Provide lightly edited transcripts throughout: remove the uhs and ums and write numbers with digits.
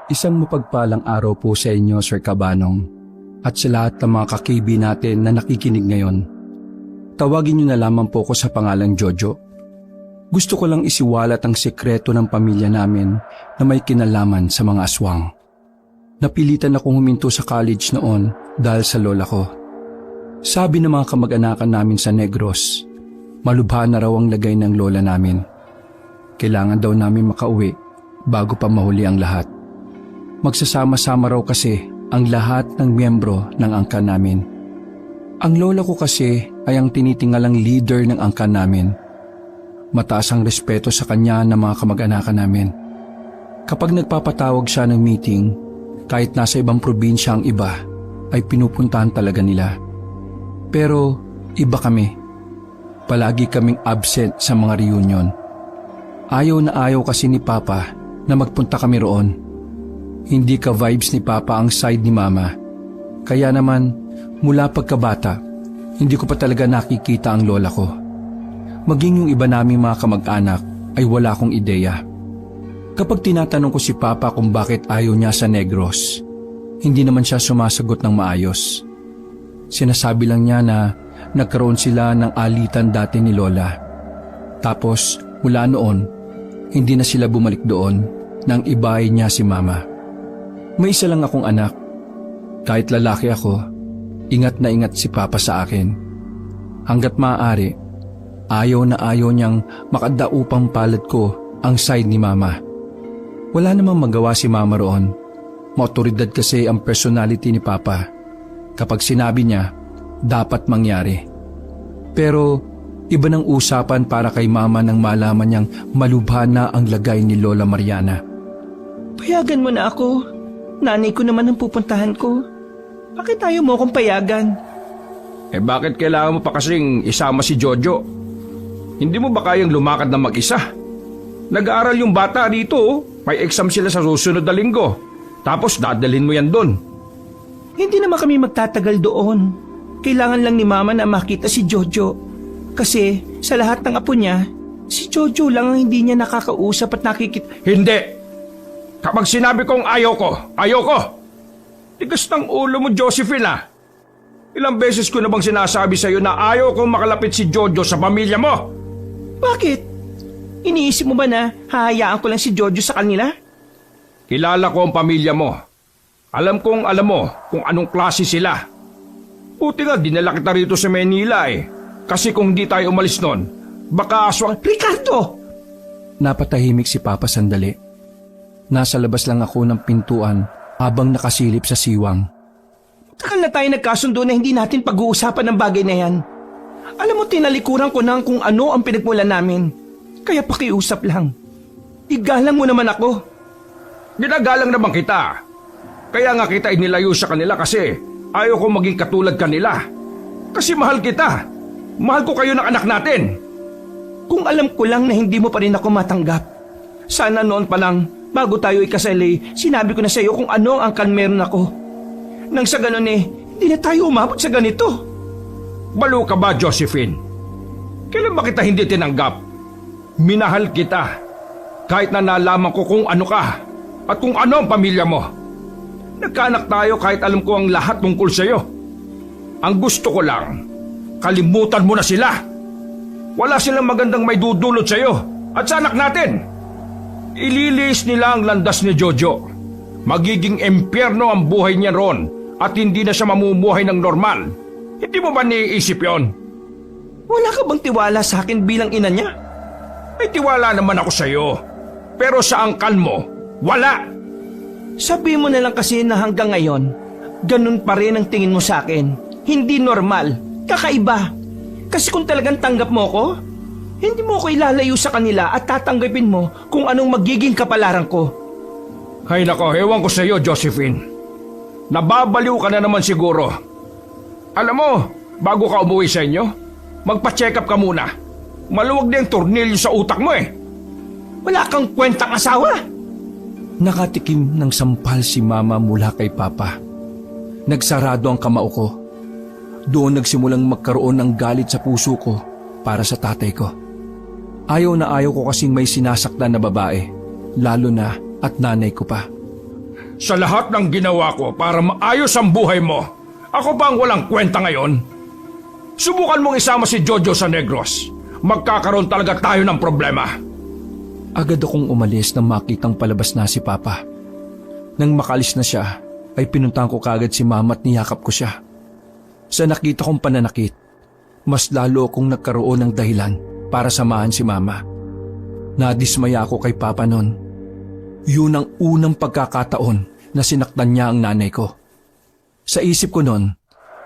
Isang mapagpalang araw po sa inyo, Sir Cabanong, at sa lahat ng mga kakibi natin na nakikinig ngayon. Tawagin niyo na lamang po ko sa pangalang Jojo. Gusto ko lang isiwalat ang sekreto ng pamilya namin na may kinalaman sa mga aswang. Napilitan akong huminto sa college noon dahil sa lola ko. Sabi ng mga kamag-anakan namin sa Negros, malubha na raw ang lagay ng lola namin. Kailangan daw namin makauwi bago pa mahuli ang lahat. Magsasama-sama raw kasi ang lahat ng miyembro ng angkan namin. Ang lola ko kasi ay ang tinitingalang leader ng angkan namin. Mataas ang respeto sa kanya ng mga kamag-anakan namin. Kapag nagpapatawag siya ng meeting, kahit nasa ibang probinsya ang iba, ay pinupuntahan talaga nila. Pero iba kami. Palagi kaming absent sa mga reunion. Ayaw na ayaw kasi ni Papa na magpunta kami roon. Hindi ka vibes ni Papa ang side ni Mama. Kaya naman, mula pagkabata, hindi ko pa talaga nakikita ang lola ko. Maging yung iba naming mga kamag-anak ay wala akong ideya. Kapag tinatanong ko si Papa kung bakit ayaw niya sa Negros, hindi naman siya sumasagot ng maayos. Sinasabi lang niya na nagkaroon sila ng alitan dati ni Lola. Tapos mula noon, hindi na sila bumalik doon nang ibahay niya si Mama. May isa lang akong anak. Kahit lalaki ako, ingat na ingat si Papa sa akin. Hanggat maaari, ayaw na ayaw niyang makadaupang palad ko ang side ni Mama. Wala namang magawa si Mama roon. Maotoridad kasi ang personality ni Papa. Kapag sinabi niya, dapat mangyari. Pero iba ng usapan para kay Mama nang malaman niyang malubha na ang lagay ni Lola Mariana. Payagan mo na ako. Nanay ko naman ang pupuntahan ko. Bakit tayo mo akong payagan? Bakit kailangan mo pa kasing isama si Jojo? Hindi mo ba kayang lumakad na mag-isa? Nag-aaral yung bata dito. May exam sila sa susunod na linggo. Tapos dadalhin mo yan doon. Hindi naman kami magtatagal doon. Kailangan lang ni Mama na makita si Jojo. Kasi sa lahat ng apo niya, si Jojo lang ang hindi niya nakakausap at nakikita. Hindi! Kapag sinabi kong ayoko, ayoko! Tigas ng ulo mo, Josephine ah! Ilang beses ko na bang sinasabi sa'yo na ayaw kong makalapit si Jojo sa pamilya mo? Bakit? Iniisip mo ba na hahayaan ko lang si Jojo sa kanila? Kilala ko ang pamilya mo. Alam kong alam mo kung anong klase sila. Buti nga dinala kita rito sa Manila eh. Kasi kung hindi tayo umalis nun, baka aswang... Ricardo! Napatahimik si Papa sandali. Nasa labas lang ako ng pintuan habang nakasilip sa siwang. Takal na tayo nagkasundo na hindi natin pag-uusapan ng bagay na yan. Alam mo, tinalikuran ko na kung ano ang pinagmulan namin. Kaya pakiusap lang. Igalang mo naman ako. Ginagalang naman kita. Kaya nga kita inilayo sa kanila kasi ayaw ko maging katulad kanila. Kasi mahal kita. Mahal ko kayo ng anak natin. Kung alam ko lang na hindi mo pa rin ako matanggap. Sana noon pa lang, bago tayo ikasali, sinabi ko na sa iyo kung ano ang angkan meron ako. Nang sa ganun hindi na tayo umabot sa ganito. Balo ka ba, Josephine? Kailan ba kita hindi tinanggap? Minahal kita. Kahit na nalaman ko kung ano ka at kung ano ang pamilya mo. Nagkaanak tayo kahit alam ko ang lahat tungkol sa iyo. Ang gusto ko lang, kalimutan mo na sila. Wala silang magandang may dudulot sa iyo at sa anak natin. Ililis nila ang landas ni Jojo. Magiging empyerno ang buhay niya ron at hindi na siya mamumuhay ng normal. Hindi mo ba niisip yon? Wala ka bang tiwala sa akin bilang ina niya? May tiwala naman ako sa iyo. Pero sa angkan mo, wala. Sabi mo na lang kasi na hanggang ngayon, ganun pa rin ang tingin mo sa akin. Hindi normal, kakaiba. Kasi kung talagang tanggap mo ko, hindi mo ako ilalayo sa kanila at tatanggapin mo kung anong magiging kapalaran ko. Ay nako, ewan ko sa iyo, Josephine. Nababaliw ka na naman siguro. Alam mo, bago ka umuwi sa inyo, magpa-check up ka muna. Maluwag na yung tornilyo sa utak mo eh. Wala kang kwentang asawa. Nakatikim ng sampal si Mama mula kay Papa. Nagsarado ang kamao ko. Doon nagsimulang magkaroon ng galit sa puso ko para sa tatay ko. Ayaw na ayaw ko kasing may sinasaktan na babae, lalo na at nanay ko pa. Sa lahat ng ginawa ko para maayos ang buhay mo, ako ba ang walang kwenta ngayon? Subukan mong isama si Jojo sa Negros. Magkakaroon talaga tayo ng problema. Agad akong umalis nang makitang palabas na si Papa. Nang makalis na siya, ay pinuntahan ko kagad si Mama at niyakap ko siya. Sa nakita kong pananakit, mas lalo akong nagkaroon ng dahilan para samahan si Mama. Nadismaya ako kay Papa noon. Yun ang unang pagkakataon na sinaktan niya ang nanay ko. Sa isip ko noon,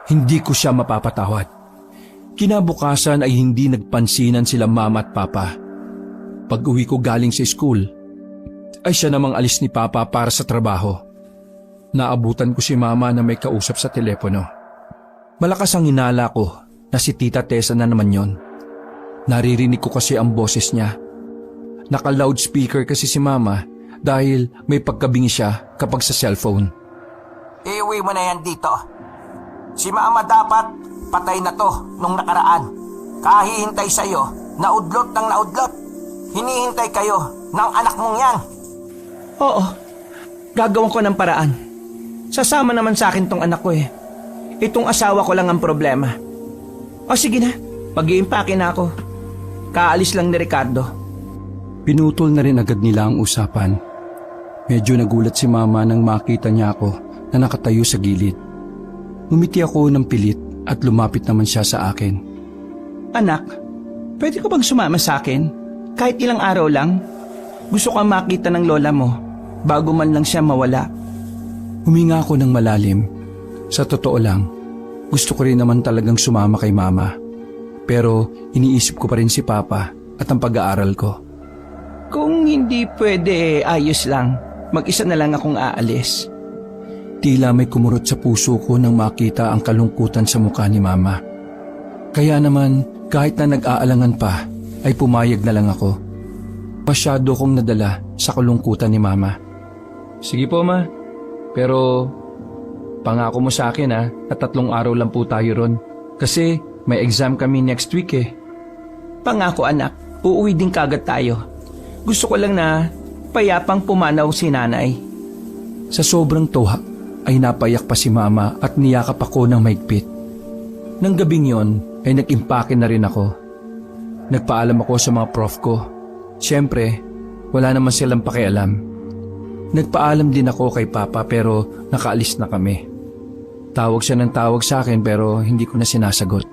hindi ko siya mapapatawad. Kinabukasan ay hindi nagpansinan sila Mama at Papa. Pag uwi ko galing sa school, ay siya namang alis ni Papa para sa trabaho. Naabutan ko si Mama na may kausap sa telepono. Malakas ang hinala ko na si Tita Tessa na naman yon. Naririnig ko kasi ang boses niya. Naka-loudspeaker kasi si Mama dahil may pagkabingi siya kapag sa cellphone. Iuwi mo na yan dito. Si Mama dapat patay na to nung nakaraan. Kahihintay sa'yo, naudlot ng naudlot. Hinihintay kayo ng anak mong yan. Oo, gagawin ko ng paraan. Sasama naman sa akin tong anak ko eh. Itong asawa ko lang ang problema. O sige na, mag-iimpake na ako. Kaalis lang ni Ricardo. Pinutol na rin agad nila ang usapan. Medyo nagulat si Mama nang makita niya ako na nakatayo sa gilid. Ngumiti ako ng pilit at lumapit naman siya sa akin. Anak, pwede ko bang sumama sa akin? Kahit ilang araw lang. Gusto kang makita ng lola mo bago man lang siya mawala. Huminga ako ng malalim. Sa totoo lang, gusto ko rin naman talagang sumama kay Mama. Pero iniisip ko pa rin si Papa at ang pag-aaral ko. Kung hindi pwede, ayos lang. Mag-isa na lang akong aalis. Tila may kumurot sa puso ko nang makita ang kalungkutan sa mukha ni Mama. Kaya naman, kahit na nag-aalangan pa, ay pumayag na lang ako. Masyado kong nadala sa kalungkutan ni Mama. Sige po, Ma. Pero pangako mo sa akin na 3 araw lang po tayo ron. Kasi may exam kami next week eh. Pangako anak, uuwi din kagad tayo. Gusto ko lang na payapang pumanaw si nanay. Sa sobrang tuwa ay napayak pa si Mama at niyakap ako ng mahigpit. Nang gabing yon ay nag-impake na rin ako. Nagpaalam ako sa mga prof ko. Siyempre, wala naman silang pakialam. Nagpaalam din ako kay Papa pero nakaalis na kami. Tawag siya ng tawag sa akin pero hindi ko na sinasagot.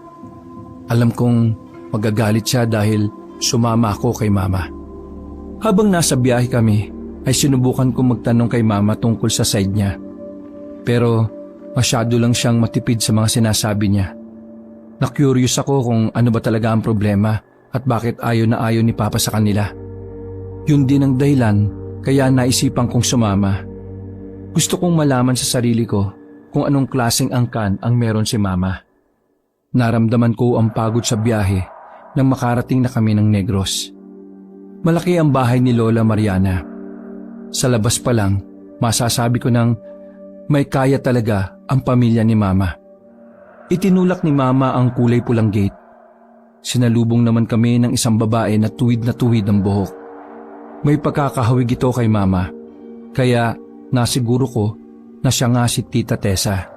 Alam kong magagalit siya dahil sumama ako kay Mama. Habang nasa biyahe kami, ay sinubukan kong magtanong kay Mama tungkol sa side niya. Pero masyado lang siyang matipid sa mga sinasabi niya. Na-curious ako kung ano ba talaga ang problema at bakit ayaw na ayaw ni Papa sa kanila. Yun din ang dahilan kaya naisipan kong sumama. Gusto kong malaman sa sarili ko kung anong klaseng angkan ang meron si Mama. Naramdaman ko ang pagod sa biyahe nang makarating na kami ng Negros. Malaki ang bahay ni Lola Mariana. Sa labas pa lang, masasabi ko nang may kaya talaga ang pamilya ni Mama. Itinulak ni Mama ang kulay pulang gate. Sinalubong naman kami ng isang babae na tuwid ang buhok. May pagkakahawig ito kay Mama, kaya nasiguro ko na siya nga si Tita Tessa.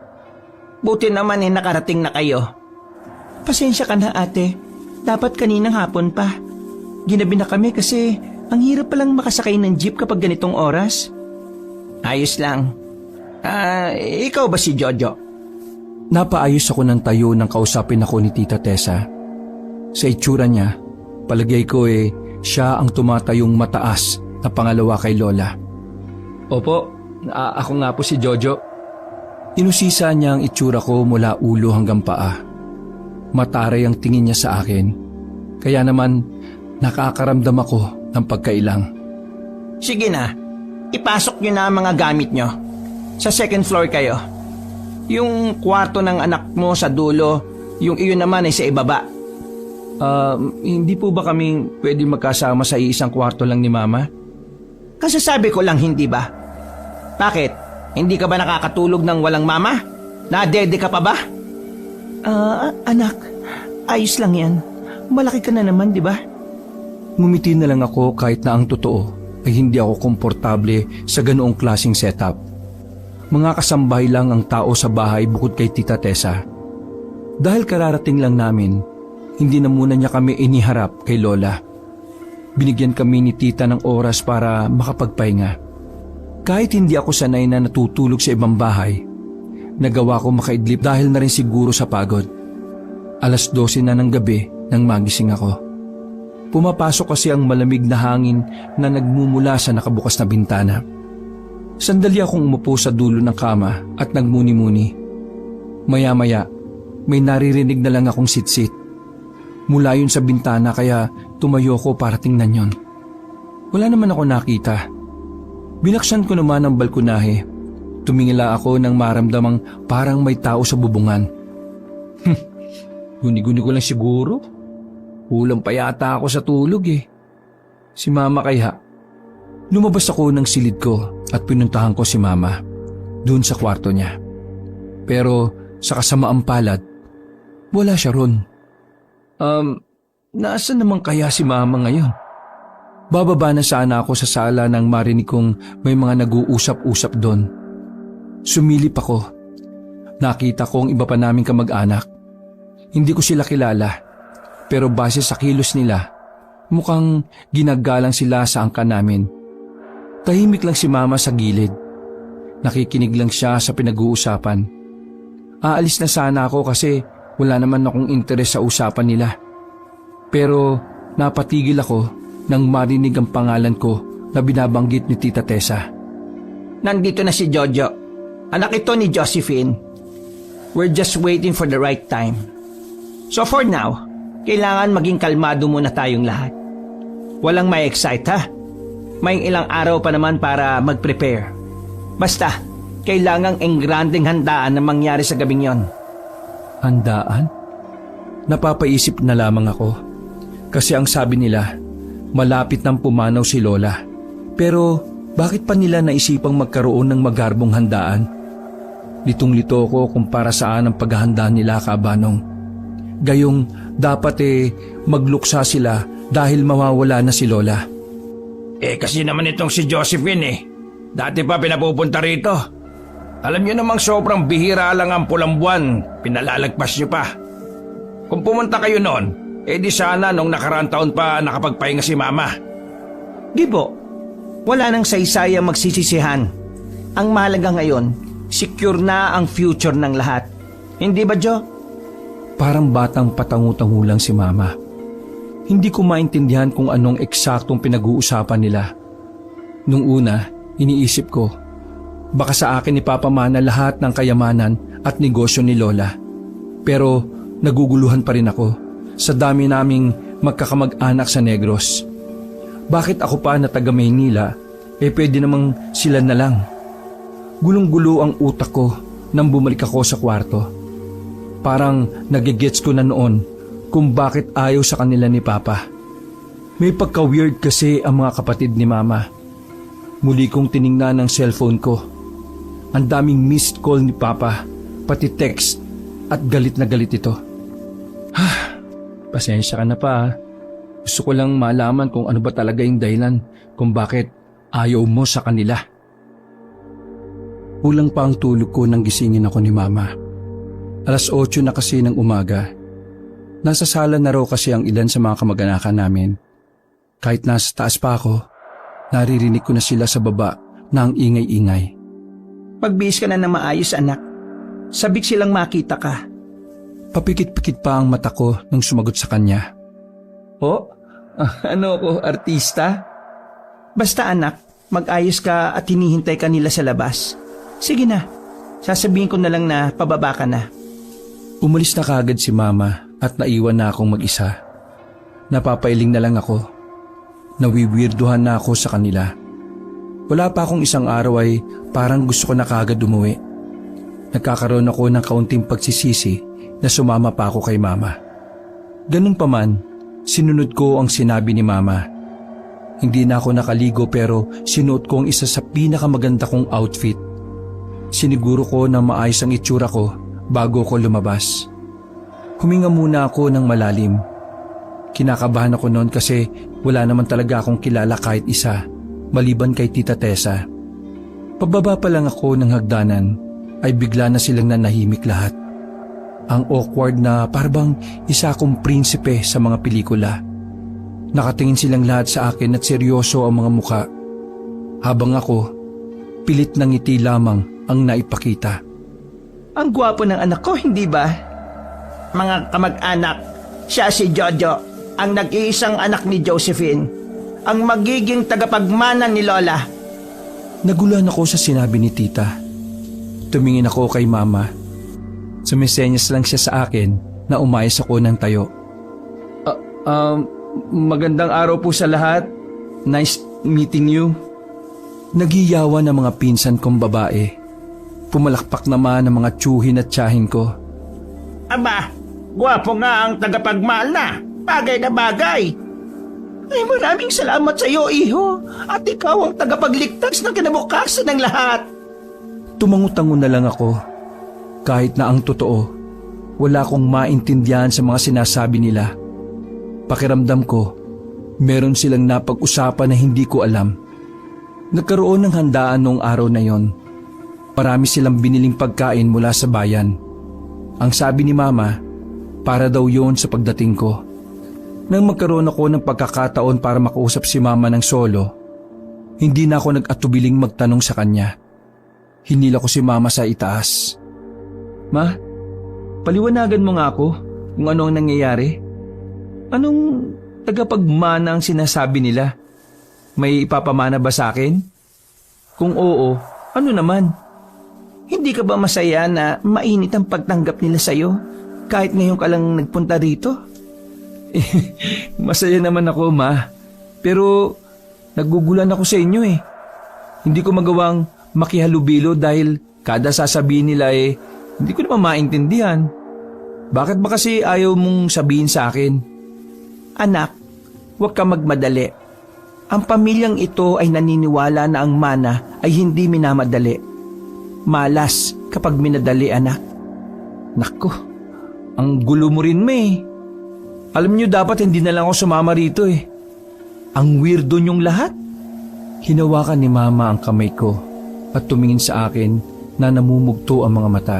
Buti naman nakarating na kayo. Pasensya ka na ate, dapat kaninang hapon pa. Ginabi na kami kasi ang hirap palang makasakay ng jeep kapag ganitong oras. Ayos lang. Ikaw ba si Jojo? Napaayos ako ng tayo nang kausapin ako ni Tita Tessa. Sa itsura niya, palagay ko siya ang tumatayong mataas na pangalawa kay Lola. Opo, ako nga po si Jojo. Inusisa niya ang itsura ko mula ulo hanggang paa. Mataray ang tingin niya sa akin. Kaya naman, nakakaramdam ako ng pagkailang. Sige na, ipasok niyo na ang mga gamit niyo. Sa second floor kayo. Yung kwarto ng anak mo sa dulo, yung iyon naman ay sa ibaba. Hindi po ba kaming pwede magkasama sa isang kwarto lang ni Mama? Kasasabi ko lang hindi ba? Bakit? Hindi ka ba nakakatulog ng walang mama? Nadede ka pa ba? Anak, ayos lang yan. Malaki ka na naman, di ba? Ngumiti na lang ako kahit na ang totoo ay hindi ako komportable sa ganoong klaseng setup. Mga kasambahay lang ang tao sa bahay bukod kay Tita Tessa. Dahil kararating lang namin, hindi na muna niya kami iniharap kay Lola. Binigyan kami ni Tita ng oras para makapagpahinga. Kahit hindi ako sanay na natutulog sa ibang bahay, nagawa ko makaidlip dahil na rin siguro sa pagod. 12:00 na ng gabi nang magising ako. Pumapasok kasi ang malamig na hangin na nagmumula sa nakabukas na bintana. Sandali akong umupo sa dulo ng kama at nagmuni-muni. Maya-maya, may naririnig na lang akong sitsit. Mula yun sa bintana kaya tumayo ko para tingnan yon. Wala naman ako nakita. Binaksan ko naman ang balkonahe. Tumingila ako nang maramdamang parang may tao sa bubungan. Guni-guni ko lang siguro. Kulang pa yata ako sa tulog eh. Si Mama kaya. Lumabas ako ng silid ko at pinuntahan ko si Mama doon sa kwarto niya. Pero sa kasamaang palad, wala siya ron. Nasaan naman kaya si Mama ngayon? Bababa na sana ako sa sala nang marinig kong may mga nag-uusap-usap doon. Sumilip ako. Nakita ko ang iba pa naming kamag-anak. Hindi ko sila kilala, pero base sa kilos nila, mukhang ginagalang sila sa angkan namin. Tahimik lang si Mama sa gilid. Nakikinig lang siya sa pinag-uusapan. Aalis na sana ako kasi wala naman akong interes sa usapan nila. Pero napatigil ako nang marinig ang pangalan ko na binabanggit ni Tita Tessa. Nandito na si Jojo. Anak ito ni Josephine. We're just waiting for the right time. So for now, kailangan maging kalmado muna tayong lahat. Walang may excite ha. May ilang araw pa naman para mag-prepare. Basta, kailangang engrandeng handaan na mangyari sa gabing yon. Handaan? Napapaisip na lamang ako. Kasi ang sabi nila, malapit nang pumanaw si Lola. Pero bakit pa nila naisipang magkaroon ng magarbong handaan? Litong-lito ko kung para saan ang paghahanda nila, Kabanong. Gayong dapat magluksa sila dahil mawawala na si Lola. Kasi naman itong si Josephine dati pa pinapupunta rito. Alam niyo namang sobrang bihira lang ang pulang buwan, pinalalagpas niyo pa. Kung pumunta kayo noon, di sana nung nakaraang taon pa nakapagpahinga si Mama. Gibo, wala nang saysayang magsisisihan. Ang mahalaga ngayon, secure na ang future ng lahat. Hindi ba, Jo? Parang batang patangu-tangu lang si Mama. Hindi ko maintindihan kung anong eksaktong pinag-uusapan nila. Nung una, iniisip ko, baka sa akin ipapamana lahat ng kayamanan at negosyo ni Lola. Pero naguguluhan pa rin ako sa dami naming magkakamag-anak sa Negros. Bakit ako pa na taga Maynila, pwede namang sila na lang. Gulong-gulo ang utak ko nang bumalik ako sa kwarto. Parang nagigets ko na noon kung bakit ayaw sa kanila ni Papa. May pagka-weird kasi ang mga kapatid ni Mama. Muli kong tiningnan ang cellphone ko. Ang daming missed call ni Papa, pati text, at galit na galit ito. Pasensya ka na pa. Gusto ko lang malaman kung ano ba talaga yung dahilan kung bakit ayaw mo sa kanila. Kulang pa ang tulog ko nang gisingin ako ni Mama. 8:00 na kasi ng umaga. Nasa sala na raw kasi ang ilan sa mga kamag-anakan namin. Kahit nasa taas pa ako, naririnig ko na sila sa baba na ang ingay-ingay. Pagbihis ka na ng maayos, anak. Sabik silang makita ka. Papikit-pikit pa ang mata ko nang sumagot sa kanya. Ano ko, artista? Basta anak, mag-ayos ka at hinihintay ka nila sa labas. Sige na, sasabihin ko na lang na pababa ka na. Umalis na kaagad si Mama at naiwan na akong mag-isa. Napapailing na lang ako. Nawiwirduhan na ako sa kanila. Wala pa akong isang araw ay parang gusto ko na kaagad umuwi. Nagkakaroon ako ng kaunting pagsisisi na sumama pa ako kay Mama. Ganun pa man, sinunod ko ang sinabi ni Mama. Hindi na ako nakaligo pero sinuot ko ang isa sa pinakamaganda kong outfit. Siniguro ko na maayos ang itsura ko bago ko lumabas. Huminga muna ako ng malalim. Kinakabahan ako noon kasi wala naman talaga akong kilala kahit isa, maliban kay Tita Tessa. Pababa pa lang ako ng hagdanan ay bigla na silang nanahimik lahat. Ang awkward na parang isa akong prinsipe sa mga pelikula. Nakatingin silang lahat sa akin at seryoso ang mga muka. Habang ako, pilit ng ngiti lamang ang naipakita. Ang gwapo ng anak ko, hindi ba? Mga kamag-anak, siya si Jojo, ang nag-iisang anak ni Josephine, ang magiging tagapagmana ni Lola. Nagulan ako sa sinabi ni tita. Tumingin ako kay mama. Sumisenyas lang siya sa akin na umayos ako ng tayo. Magandang araw po sa lahat. Nice meeting you. Nagiyawan ang mga pinsan kong babae. Pumalakpak naman ang mga tsuhin at tiyahin ko. Aba, gwapo nga ang tagapagmana. Bagay na bagay. Ay, maraming salamat sa iyo, iho. At ikaw ang tagapagligtas ng kinabukasan ng lahat. Tumangutango na lang ako. Kahit na ang totoo, wala akong maintindihan sa mga sinasabi nila. Pakiramdam ko, meron silang napag-usapan na hindi ko alam. Nagkaroon ng handaan noong araw na yon. Marami silang biniling pagkain mula sa bayan. Ang sabi ni mama, para daw yon sa pagdating ko. Nang magkaroon ako ng pagkakataon para makausap si mama ng solo, hindi na ako nag-atubiling magtanong sa kanya. Hinila ko si mama sa itaas. Ma, paliwanagan mo nga ako kung ano ang nangyayari. Anong tagapagmana ang sinasabi nila? May ipapamana ba sa akin? Kung oo, ano naman? Hindi ka ba masaya na mainit ang pagtanggap nila sa'yo kahit ngayon ka lang nagpunta rito? Masaya naman ako, ma. Pero nagugulan ako sa inyo eh. Hindi ko magawang makihalubilo dahil kada sasabihin nila hindi ko naman maintindihan. Bakit ba kasi ayaw mong sabihin sa akin? Anak, huwag ka magmadali. Ang pamilyang ito ay naniniwala na ang mana ay hindi minamadali. Malas kapag minadali, anak. Nako, ang gulo mo rin, May. Alam niyo dapat hindi na lang ako sumama rito eh. Ang weirdo niyong lahat. Hinawakan ni mama ang kamay ko at tumingin sa akin na namumugto ang mga mata.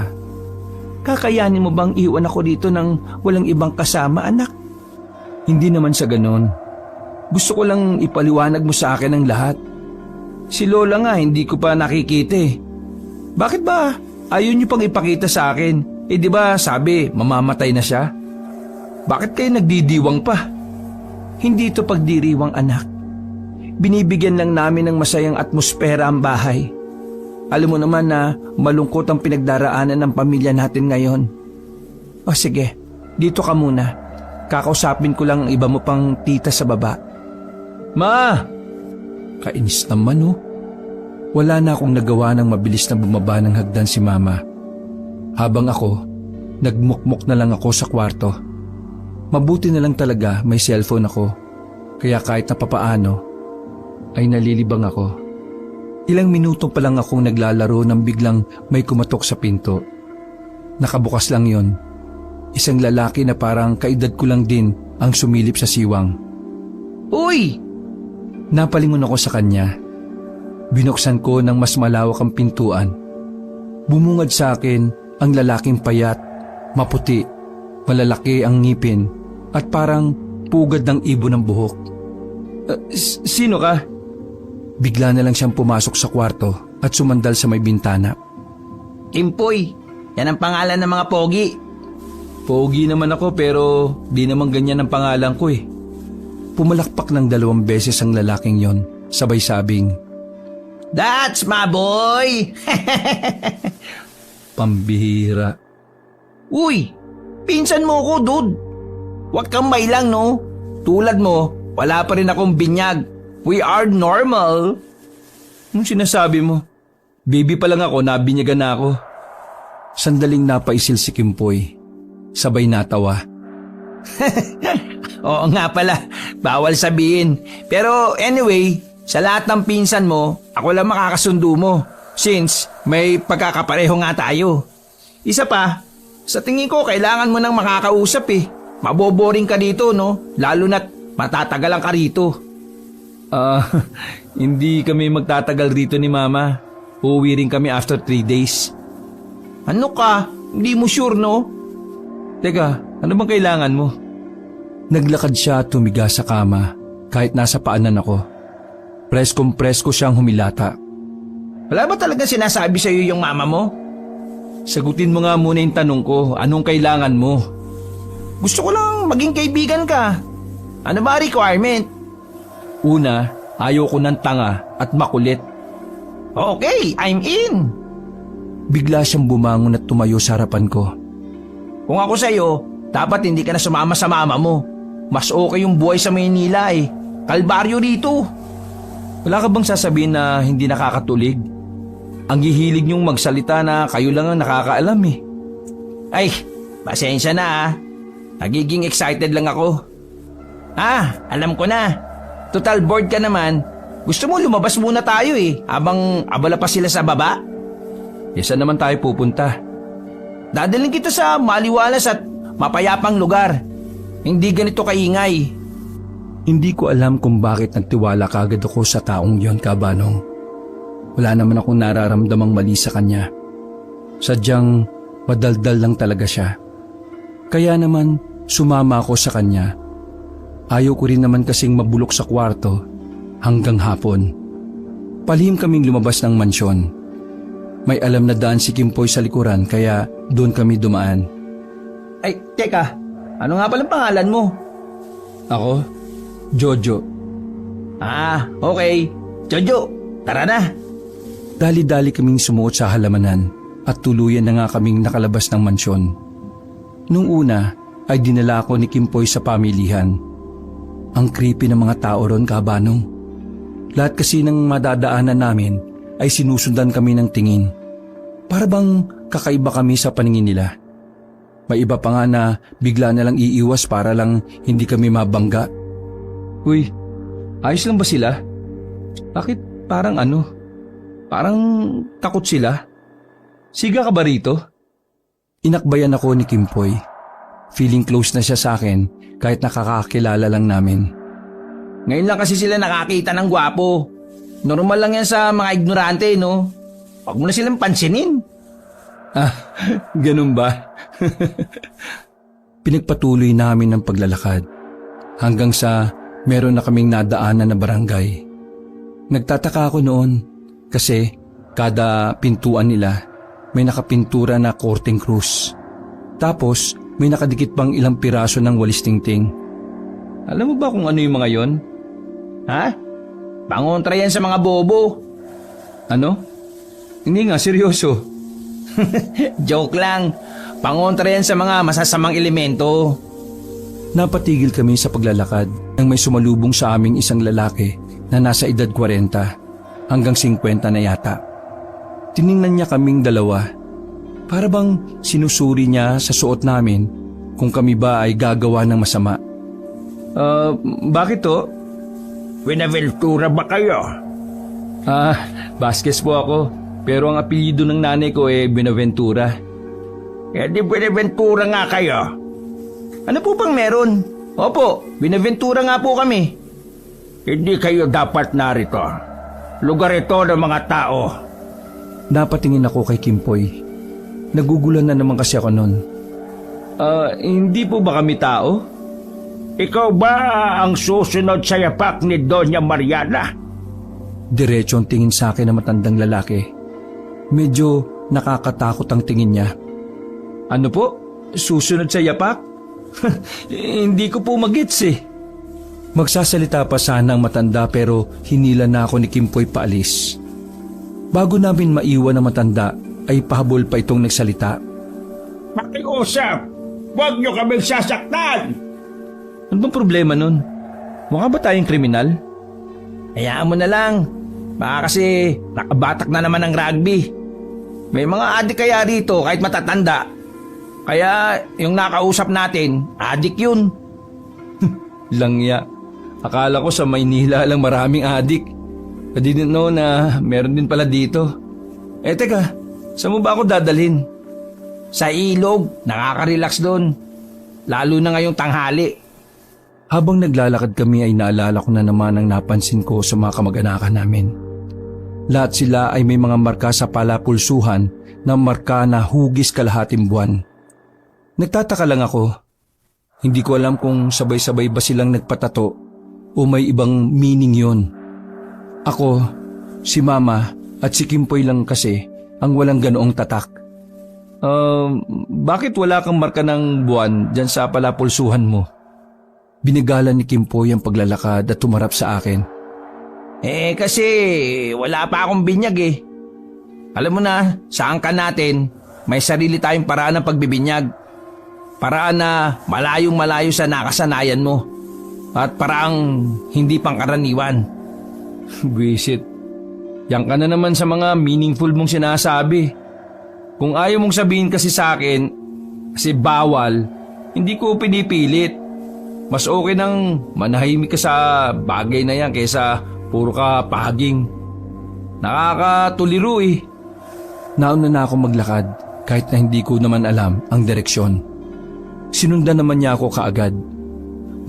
Kakayanin mo bang iwan ako dito ng walang ibang kasama, anak? Hindi naman sa ganon. Gusto ko lang ipaliwanag mo sa akin ang lahat. Si Lola nga hindi ko pa nakikita eh. Bakit ba ayaw niyo pang ipakita sa akin? Di ba sabi mamamatay na siya? Bakit kayo nagdidiwang pa? Hindi ito pagdiriwang, anak. Binibigyan lang namin ng masayang atmosfera ang bahay. Alam mo naman na malungkot ang pinagdaraanan ng pamilya natin ngayon. O sige, dito ka muna. Kakausapin ko lang ang iba mo pang tita sa baba. Ma! Kainis naman oh. Wala na akong nagawa ng mabilis na bumaba ng hagdan si mama. Habang ako, nagmukmok na lang ako sa kwarto. Mabuti na lang talaga may cellphone ako. Kaya kahit na papaano, ay nalilibang ako. Ilang minuto pa lang akong naglalaro nang biglang may kumatok sa pinto. Nakabukas lang yon. Isang lalaki na parang kaedad ko lang din ang sumilip sa siwang. Uy! Napalingon ako sa kanya. Binuksan ko ng mas malawak ang pintuan. Bumungad sa akin ang lalaking payat, maputi, malalaki ang ngipin at parang pugad ng ibon ng buhok. Sino ka? Bigla na lang siyang pumasok sa kwarto at sumandal sa may bintana. Kimpoy, yan ang pangalan ng mga pogi. Pogi naman ako pero di naman ganyan ang pangalan ko eh. Pumalakpak ng 2 beses ang lalaking yon, sabay sabing, That's my boy! pambihira. Uy, pinsan mo ko, dude. Huwag kang mailang, no? Tulad mo, wala pa rin akong binyag. We are normal. Anong sinasabi mo? Baby pa lang ako, nabinyagan na ako. Sandaling napaisil si Kimpoy. Sabay natawa. Oo nga pala, bawal sabihin. Pero anyway, sa lahat ng pinsan mo, ako lang makakasundo mo. Since may pagkakapareho nga tayo. Isa pa, sa tingin ko kailangan mo nang makakausap eh. Maboboring ka dito, no? Lalo na't matatagalan ka rito. Hindi kami magtatagal rito ni Mama. uuwi rin kami after 3 days. Ano ka? Hindi mo sure, no? Teka, ano bang kailangan mo? Naglakad siya at tumiga sa kama kahit nasa paanan ako. Preskong-presko siyang humilata. Wala ba talaga sinasabi sa'yo yung mama mo? Sagutin mo nga muna yung tanong ko, anong kailangan mo? Gusto ko lang maging kaibigan ka. Ano ba requirement? Una, ayaw ko ng tanga at makulit. Okay, I'm in. Bigla siyang bumangon at tumayo sa harapan ko. Kung ako sa'yo, dapat hindi ka na sumama sa mama mo. Mas okay yung buhay sa Maynila eh. Kalbaryo rito. Wala ka bang sasabihin na hindi nakakatulig? Ang hihilig niyong magsalita na kayo lang ang nakakaalam eh. Ay, pasensya na ah. Nagiging excited lang ako. Alam ko na. Total bored ka naman. Gusto mo lumabas muna tayo eh, habang abala pa sila sa baba. Saan naman tayo pupunta? Dadalhin kita sa maliwalas at mapayapang lugar. Hindi ganito kaingay. Hindi ko alam kung bakit nagtiwala kagad ako sa taong yon, Kabanong. Wala naman akong nararamdamang mali sa kanya. Sadyang madaldal lang talaga siya. Kaya naman sumama ako sa kanya. Ayaw ko rin naman kasing mabulok sa kwarto hanggang hapon. Palihim kaming lumabas ng mansyon. May alam na daan si Kimpoy sa likuran kaya doon kami dumaan. Ay, teka. Ano nga palang pangalan mo? Ako? Jojo. Okay. Jojo, tara na. Dali-dali kaming sumuot sa halamanan at tuluyan na nga kaming nakalabas ng mansyon. Nung una ay dinala ako ni Kimpoy sa pamilihan. Ang creepy ng mga tao ron, Kabanong. Lahat kasi ng madadaanan namin ay sinusundan kami ng tingin. Para bang kakaiba kami sa paningin nila. May iba pa nga na bigla na lang iiwas para lang hindi kami mabangga. Uy, ayos lang ba sila? Bakit parang Parang takot sila? Siga ka ba rito? Inakbayan ako ni Kimpoy. Feeling close na siya sa akin kahit nakakakilala lang namin. Ngayon lang kasi sila nakakita ng gwapo. Normal lang yan sa mga ignorante, no? Huwag mo na silang pansinin. Ganun ba? Pinagpatuloy namin ang paglalakad hanggang sa meron na kaming nadaanan na barangay. Nagtataka ako noon kasi kada pintuan nila may nakapintura na Korteng Cruz. Tapos may nakadikit pang ilang piraso ng walis tingting. Alam mo ba kung ano yung mga yon? Pangontra yan sa mga bobo. Ano? Hindi nga, seryoso. Joke lang. Pangontra yan sa mga masasamang elemento. Napatigil kami sa paglalakad nang may sumalubong sa aming isang lalaki na nasa edad 40 hanggang 50 na yata. Tiningnan niya kaming dalawa. Para bang sinusuri niya sa suot namin kung kami ba ay gagawa ng masama. Bakit to? Buenaventura ba kayo? Vasquez po ako. Pero ang apelyido ng nanay ko Buenaventura. Di Buenaventura nga kayo. Ano po bang meron? Opo, Buenaventura nga po kami. Hindi kayo dapat narito. Lugar ito ng mga tao. Napatingin ako kay Kimpoy. Nagugulan na naman kasi ako noon. Hindi po ba kami tao? Ikaw ba ang susunod sa yapak ni Doña Mariana? Diretso ang tingin sa akin ng matandang lalaki. Medyo nakakatakot ang tingin niya. Ano po? Susunod sa yapak? Hindi ko po magets eh. Magsasalita pa sana ang matanda pero hinila na ako ni Kimpoy paalis. Bago namin maiwan ang matanda ay pahabol pa itong nagsalita. Makiusap! Huwag niyo kaming sasaktan! Ano bang problema nun? Mukha ba tayong kriminal? Hayaan mo na lang. Baka kasi nakabatak na naman ng rugby. May mga adik kaya rito kahit matatanda. Kaya yung nakausap natin, adik yun. Langya. Akala ko sa Maynila lang maraming adik. I didn't know na meron din pala dito. Teka, saan mo ba ako dadalhin? Sa ilog, nakaka-relax doon. Lalo na ngayong tanghali. Habang naglalakad kami ay naalala ko na naman ang napansin ko sa mga kamag-anakan namin. Lahat sila ay may mga marka sa palapulsuhan na marka na hugis kalahating buwan. Nagtataka lang ako. Hindi ko alam kung sabay-sabay ba silang nagpatato o may ibang meaning yon. Ako, si Mama at si Kimpoy lang kasi ang walang ganoong tatak. Bakit wala kang marka ng buwan dyan sa palapulsuhan mo? Binigalan ni Kimpoy ang paglalakad at tumarap sa akin. Kasi wala pa akong binyag eh. Alam mo na, sa angkan natin, may sarili tayong paraan ng pagbibinyag. Paraan na malayong malayo sa nakasanayan mo. At paraang hindi pangkaraniwan. Buisit. Yan ka na naman sa mga meaningful mong sinasabi. Kung ayaw mong sabihin kasi sa akin, kasi bawal, hindi ko pinipilit. Mas okay nang manahimik ka sa bagay na yan kaysa puro ka paging. Nakakatuliro eh. Nauna na ako maglakad kahit na hindi ko naman alam ang direksyon. Sinundan naman niya ako kaagad.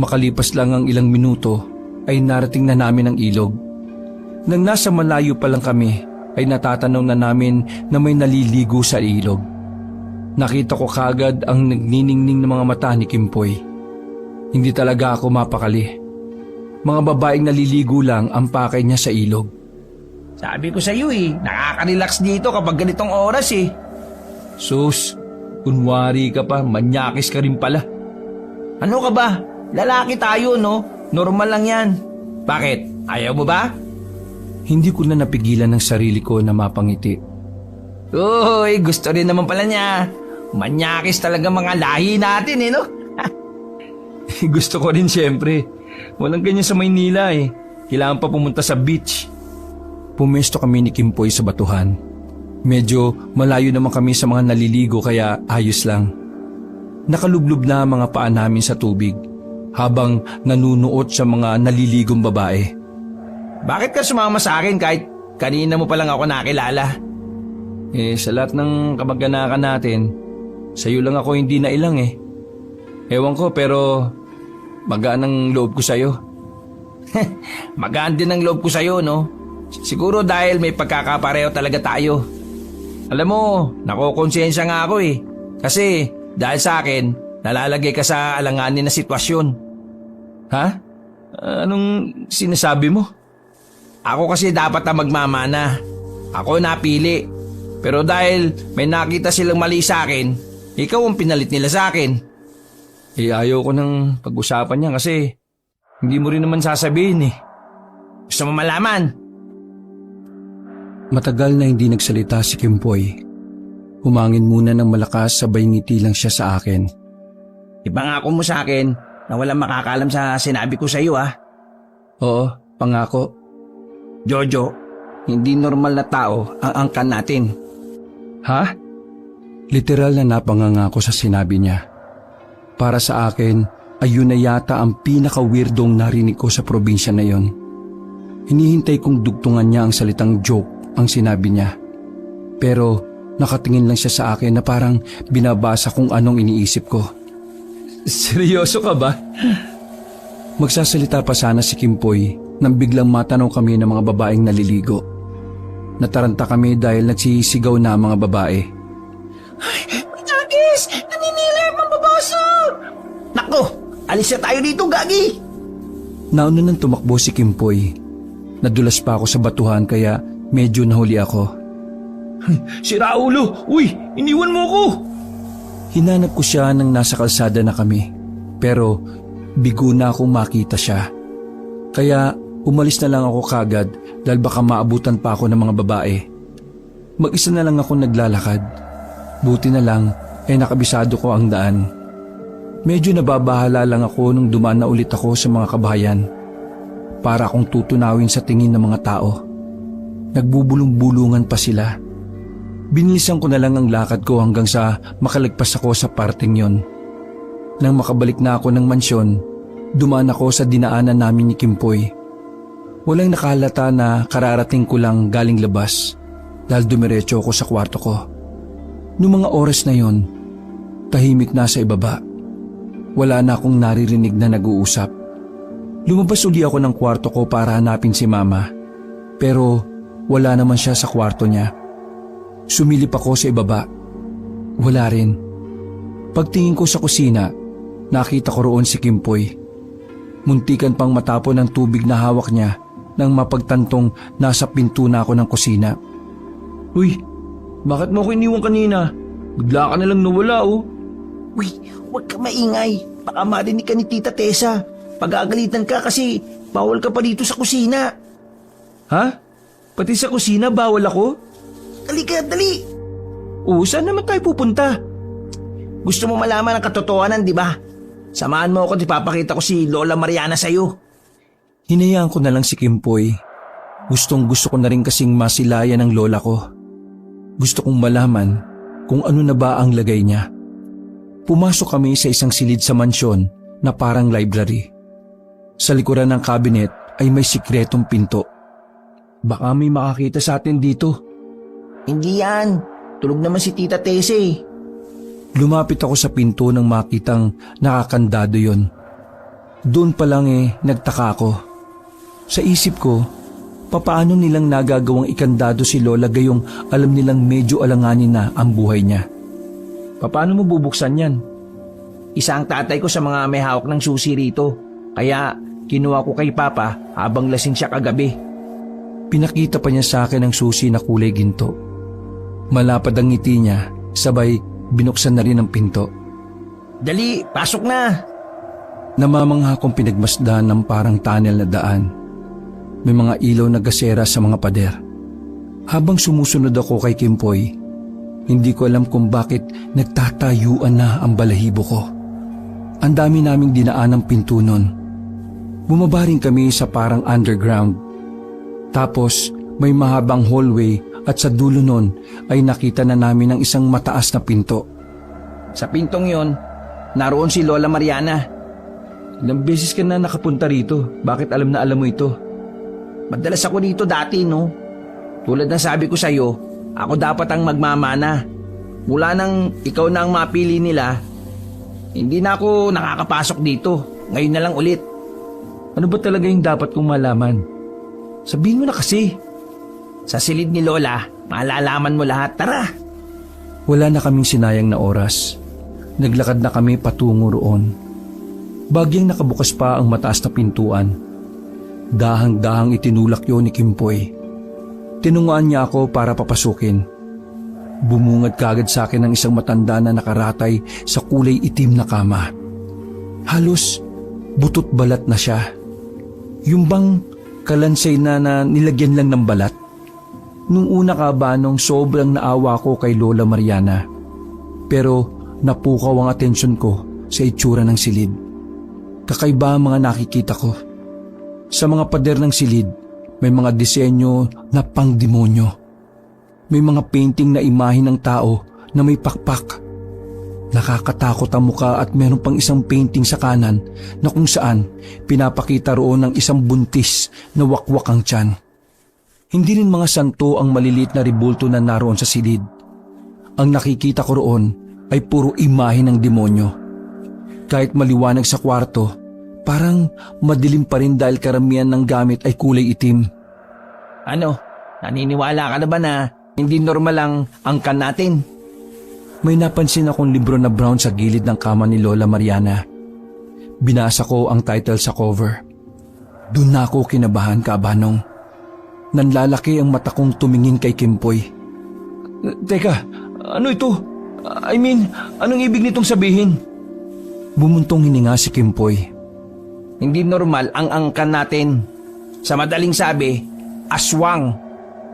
Makalipas lang ang ilang minuto ay narating na namin ang ilog. Nang nasa malayo pa lang kami ay natatanaw na namin na may naliligo sa ilog. Nakita ko kaagad ang nagniningning ng mga mata ni Kimpoy. Hindi talaga ako mapakali. Mga babaeng naliligo lang ang pakay niya sa ilog. Sabi ko sa iyo eh, nakaka-relax dito kapag ganitong oras eh. Sus, kunwari ka pa, manyakis ka rin pala. Ano ka ba? Lalaki tayo no? Normal lang yan. Bakit? Ayaw mo ba? Hindi ko na napigilan ng sarili ko na mapangiti. Uy, gusto rin naman pala niya. Manyakis talaga mga lahi natin eh no? Gusto ko rin siyempre. Walang ganyan sa Maynila eh. Kailangan pa pumunta sa beach. Pumesto kami ni Kimpoy sa batuhan. Medyo malayo naman kami sa mga naliligo kaya ayos lang. Nakalublob na ang mga paa namin sa tubig habang nanunuot sa mga naliligong babae. Bakit ka sumama sa akin kahit kanina mo pa lang ako nakilala? Sa lahat ng kamag-anakan natin, sa'yo lang ako hindi nailang eh. Ewan ko pero magaan ang loob ko sa'yo. Magaan din ang loob ko sa'yo no? Siguro dahil may pagkakapareho talaga tayo. Alam mo, nakokonsensya nga ako eh. Kasi dahil sa akin, nalalagay ka sa alanganin na sitwasyon. Ha? Anong sinasabi mo? Ako kasi dapat na magmamana. Ako napili. Pero dahil may nakita silang mali sa akin, ikaw ang pinalit nila sa akin. Ayaw ko nang pag-usapan niya kasi hindi mo rin naman sasabihin eh. Gusto mo malaman? Matagal na hindi nagsalita si Kimpoy. Humangin muna ng malakas sabay ngiti lang siya sa akin. Ipangako mo sa akin na walang makakalam sa sinabi ko sa iyo ah. Oo, pangako. Jojo, hindi normal na tao ang angkan natin. Ha? Literal na napangangako sa sinabi niya. Para sa akin, ayun na yata ang pinaka-weirdong narinig ko sa probinsya na yon. Hinihintay kong dugtungan niya ang salitang joke ang sinabi niya. Pero nakatingin lang siya sa akin na parang binabasa kung anong iniisip ko. Seryoso ka ba? Magsasalita pa sana si Kimpoy nang biglang matanong kami ng mga babaeng naliligo. Nataranta kami dahil nagsisigaw na ang mga babae. Agis! Naninilip ang babasag! Nako! Alis na tayo dito, Gagi! Nauna nang tumakbo si Kimpoy. Nadulas pa ako sa batuhan kaya medyo nahuli ako. Si Raulo! Uy! Iniwan mo ako! Hinanap ko siya nang nasa kalsada na kami. Pero bigo na akong makita siya. Kaya umalis na lang ako kagad dahil baka maabutan pa ako ng mga babae. Mag-isa na lang ako naglalakad. Buti na lang ay nakabisado ko ang daan. Medyo nababahala lang ako nung dumaan na ulit ako sa mga kabahayan. Para akong tutunawin sa tingin ng mga tao. Nagbubulong-bulungan pa sila. Binilisan ko na lang ang lakad ko hanggang sa makalagpas ako sa parting yon. Nang makabalik na ako ng mansyon, dumaan ako sa dinaanan namin ni Kimpoy. Walang nakahalata na kararating ko lang galing labas dahil dumiretso ako sa kwarto ko. Noong mga oras na yon, tahimik na sa ibaba. Wala na akong naririnig na nag-uusap. Lumabas uli ako ng kwarto ko para hanapin si Mama. Pero wala naman siya sa kwarto niya. Sumilip ako sa ibaba. Wala rin. Pagtingin ko sa kusina, nakita ko roon si Kimpoy. Muntikan pang matapon ng tubig na hawak niya nang mapagtantong nasa pinto na ako ng kusina. Uy, bakit mo ako iniwan kanina? Bigla ka nalang nawala oh. Uy, huwag ka maingay. Baka marinig ka ni Tita Tessa. Pag-aagalitan ka kasi bawal ka pa dito sa kusina. Ha? Pati sa kusina bawal ako? Dali ka, dali. Oo, saan naman tayo pupunta? Gusto mo malaman ang katotohanan, di ba? Samahan mo ako at ipapakita ko si Lola Mariana sa'yo. Hinayaan ko na lang si Kimpoy. Gustong gusto ko na rin kasing masilayan ng lola ko. Gusto kong malaman kung ano na ba ang lagay niya. Pumasok kami sa isang silid sa mansyon na parang library. Sa likuran ng cabinet ay may sikretong pinto. Baka may makakita sa atin dito. Hindi yan. Tulog naman si Tita Tessa eh. Lumapit ako sa pinto nang makitang nakakandado yon. Doon pa lang nagtaka ako. Sa isip ko, papaano nilang nagagawang ikandado si Lola gayong alam nilang medyo alanganin na ang buhay niya? Paano mo bubuksan yan? Isa ang tatay ko sa mga may hawak ng susi rito. Kaya kinuha ko kay Papa habang lasing siya kagabi. Pinakita pa niya sa akin ang susi na kulay ginto. Malapad ang ngiti niya, sabay binuksan na rin ang pinto. Dali, pasok na. Namamangha kong pinagmasdan ng parang tunnel na daan. May mga ilaw na gasera sa mga pader. Habang sumusunod ako kay Kimpoy, hindi ko alam kung bakit nagtatayuan na ang balahibo ko. Ang dami naming dinaan ng pinto nun. Bumaba rin kami sa parang underground. Tapos may mahabang hallway at sa dulo nun ay nakita na namin ang isang mataas na pinto. Sa pintong yon, naroon si Lola Mariana. Ilang beses ka na nakapunta rito. Bakit alam na alam mo ito? Madalas ako dito dati, no? Tulad ng sabi ko sa'yo, ako dapat ang magmamana. Mula nang ikaw na ang mapili nila, hindi na ako nakakapasok dito. Ngayon na lang ulit. Ano ba talaga yung dapat kong malaman? Sabihin mo na kasi. Sa silid ni Lola, malalaman mo lahat. Tara! Wala na kaming sinayang na oras. Naglakad na kami patungo roon. Bagyang nakabukas pa ang mataas na pintuan. Dahang-dahang itinulak yon ni Kimpoy. Tinunguan niya ako para papasukin. Bumungad kagad sa akin ng isang matanda na nakaratay sa kulay itim na kama. Halos butot balat na siya. Yung bang kalansay na nilagyan lang ng balat? Nung una kabanong sobrang naawa ko kay Lola Mariana. Pero napukaw ang atensyon ko sa itsura ng silid. Kakaiba ang mga nakikita ko. Sa mga pader ng silid, may mga disenyo na pangdemonyo. May mga painting na imahe ng tao na may pakpak. Nakakatakot ang muka at meron pang isang painting sa kanan na kung saan pinapakita roon ng isang buntis na wakwak ang tiyan. Hindi rin mga santo ang maliliit na ribulto na naroon sa silid. Ang nakikita ko roon ay puro imahe ng demonyo. Kahit maliwanag sa kwarto, parang madilim pa rin dahil karamihan ng gamit ay kulay itim. Ano? Naniniwala ka na ba na hindi normal ang angkan natin? May napansin akong libro na brown sa gilid ng kama ni Lola Mariana. Binasa ko ang title sa cover. Doon na ako kinabahan, kabanong. Nanlalaki ang mata kong tumingin kay Kimpoy. Teka, ano ito? I mean, anong ibig nitong sabihin? Bumuntong hininga si Kimpoy. Hindi normal ang angkan natin. Sa madaling sabi, aswang.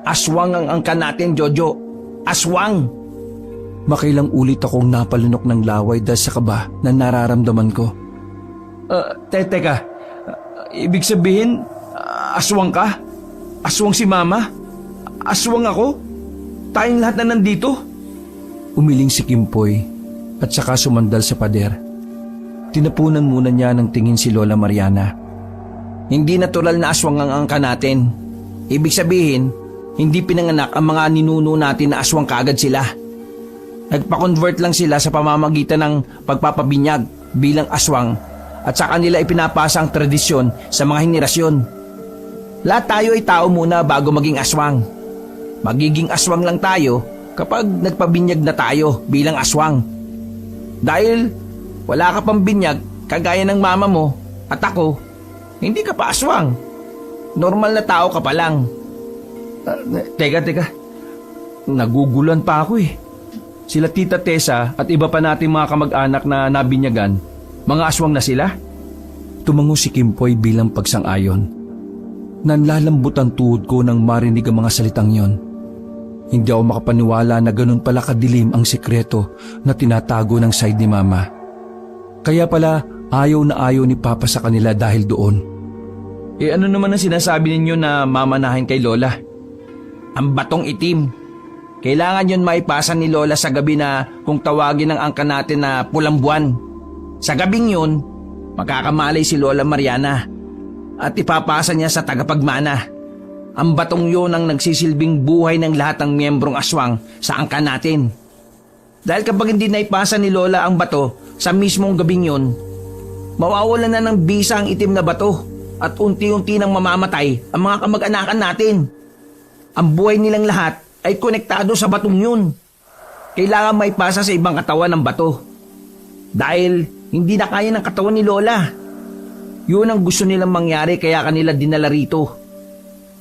Aswang ang angkan natin, Jojo. Aswang! Makailang ulit akong napalunok ng laway dahil sa kaba na nararamdaman ko. Teka, ibig sabihin, aswang ka? Aswang si Mama? Aswang ako? Tayong lahat na nandito? Umiling si Kimpoy at saka sumandal sa pader. Tinapunan muna niya ng tingin si Lola Mariana. Hindi natural na aswang ang angkan natin. Ibig sabihin, hindi pinanganak ang mga ninuno natin na aswang kaagad sila. Nagpa-convert lang sila sa pamamagitan ng pagpapabinyag bilang aswang at sa kanila ipinapasa ang tradisyon sa mga henerasyon. Lahat tayo ay tao muna bago maging aswang. magiging aswang lang tayo kapag nagpabinyag na tayo bilang aswang. Dahil wala ka pang binyag kagaya ng mama mo at ako, hindi ka pa aswang. Normal na tao ka pa lang. Teka. Naguguluhan pa ako eh. Sila Tita Tessa at iba pa nating mga kamag-anak na nabinyagan, mga aswang na sila? Tumango si Kimpoy bilang pagsang-ayon. Nanlalambot ang tuhod ko nang marinig ang mga salitang yon. Hindi ako makapaniwala na ganun pala kadilim ang sekreto na tinatago ng side ni Mama. Kaya pala ayaw na ayaw ni Papa sa kanila dahil doon. Eh ano naman ang sinasabi ninyo na mamanahin kay Lola? Ang batong itim. Kailangan yun maipasa ni Lola sa gabi na kung tawagin ng angka natin na pulang buwan. Sa gabing yun, makakamalay si Lola Mariana at ipapasa niya sa tagapagmana. Ang batong yun ang nagsisilbing buhay ng lahat ng miyembrong aswang sa angka natin. Dahil kapag hindi naipasa ni Lola ang bato sa mismong gabing yun, mawawalan na ng bisa ang itim na bato at unti-unti nang mamamatay ang mga kamag-anakan natin. Ang buhay nilang lahat ay konektado sa batong yun. Kailangan maipasa sa ibang katawan ng bato. Dahil hindi na kaya ng katawan ni Lola. Yun ang gusto nilang mangyari kaya kanila dinala rito.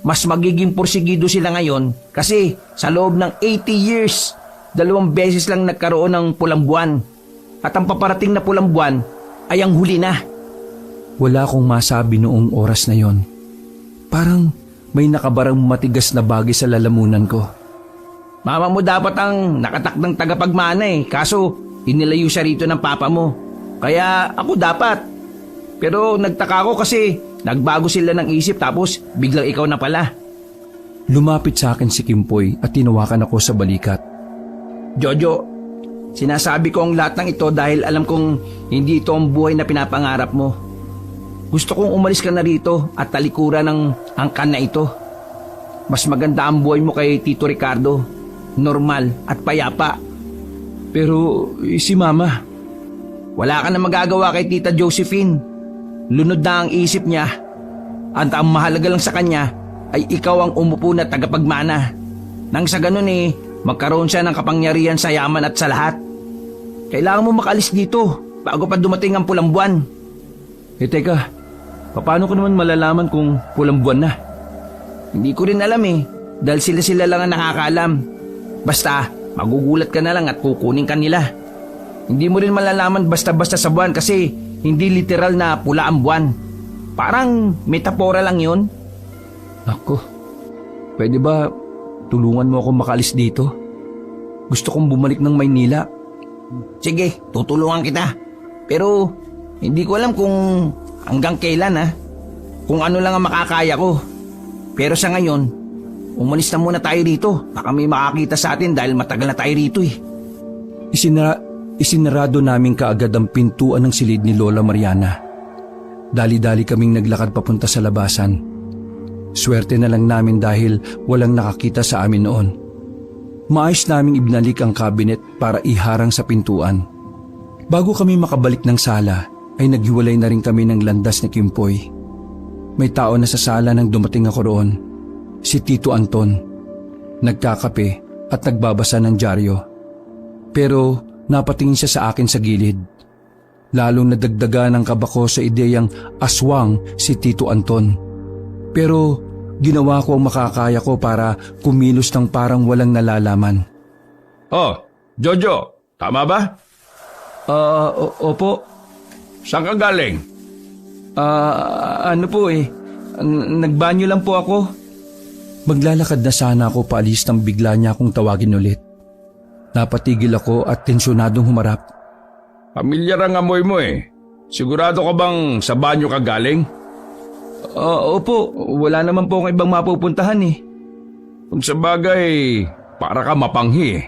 Mas magiging porsigido sila ngayon kasi sa loob ng 80 years, 2 beses lang nagkaroon ng pulang buwan. At ang paparating na pulang buwan ay ang huli na. Wala akong masabi noong oras na yon. Parang may nakabarang matigas na bagay sa lalamunan ko. Mama mo dapat ang nakatakdang tagapagmana kaso inilayo siya rito ng papa mo. Kaya ako dapat. Pero nagtaka ako kasi nagbago sila ng isip tapos biglang ikaw na pala. Lumapit sa akin si Kimpoy at tinawakan ako sa balikat. Jojo, sinasabi ko ang lahat ng ito dahil alam kong hindi ito ang buhay na pinapangarap mo. Gusto kong umalis ka na rito at talikuran ng angkan na ito. Mas maganda ang buhay mo kay Tito Ricardo. Normal at payapa. Pero si Mama? Wala ka na magagawa kay Tita Josephine. Lunod na ang isip niya. At ang mahalaga lang sa kanya ay ikaw ang umupo na tagapagmana. Nang sa ganun magkaroon siya ng kapangyarihan sa yaman at sa lahat. Kailangan mo makalis dito bago pa dumating ang pulang buwan. Teka, paano ko naman malalaman kung pulang buwan na? Hindi ko rin alam dahil sila lang ang nakakaalam. Basta, magugulat ka na lang at kukunin ka nila. Hindi mo rin malalaman basta-basta sa buwan kasi hindi literal na pula ang buwan. Parang metapora lang yun. Ako, pwede ba tulungan mo ako makalis dito? Gusto kong bumalik ng Maynila. Sige, tutulungan kita. Pero, hindi ko alam kung hanggang kailan Kung ano lang ang makakaya ko. Pero sa ngayon, umalis na muna tayo rito. Baka may makakita sa atin dahil matagal na tayo rito Isinarado namin kaagad ang pintuan ng silid ni Lola Mariana. Dali-dali kaming naglakad papunta sa labasan. Swerte na lang namin dahil walang nakakita sa amin noon. Maayos naming ibinalik ang cabinet para iharang sa pintuan. Bago kami makabalik ng sala, ay naghiwalay na rin kami ng landas ni Kimpoy. May tao na sa sala nang dumating ako roon. Si Tito Anton. Nagkakape at nagbabasa ng dyaryo. Pero napatingin siya sa akin sa gilid. Lalong nadagdagan ang kaba ko sa ideyang aswang si Tito Anton. Pero ginawa ko ang makakaya ko para kumilos ng parang walang nalalaman. Oh, Jojo, tama ba? Opo. Saan ka galing? Nagbanyo lang po ako. Maglalakad na sana ako paalis nang bigla niya akong tawagin ulit. Napatigil ako at tensyonadong humarap. Pamilyar ang amoy mo Sigurado ka bang sa banyo ka galing? Opo, wala naman po akong ibang mapupuntahan Kung sa bagay, para ka mapanghi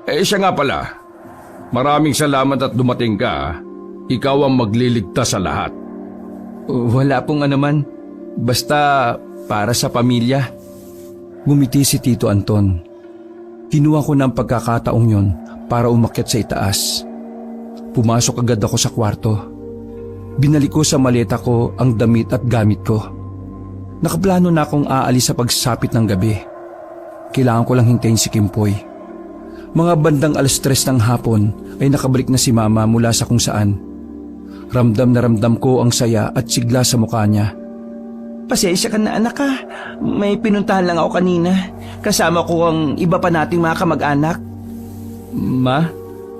siya nga pala. Maraming salamat at dumating ka. Ikaw ang magliligtas sa lahat. Wala pong anuman. Basta para sa pamilya. Ngumiti si Tito Anton. Kinuha ko ng pagkakataong yon para umakyat sa itaas. Pumasok agad ako sa kwarto. Binalik ko sa maleta ko ang damit at gamit ko. Nakaplano na akong aalis sa pagsapit ng gabi. Kailangan ko lang hintayin si Kimpoy. Mga bandang 3:00 ng hapon ay nakabalik na si Mama mula sa kung saan. Ramdam na ramdam ko ang saya at sigla sa mukha niya. Pasensya ka na anak ha. May pinuntahan lang ako kanina. Kasama ko ang iba pa nating mga kamag-anak. Ma,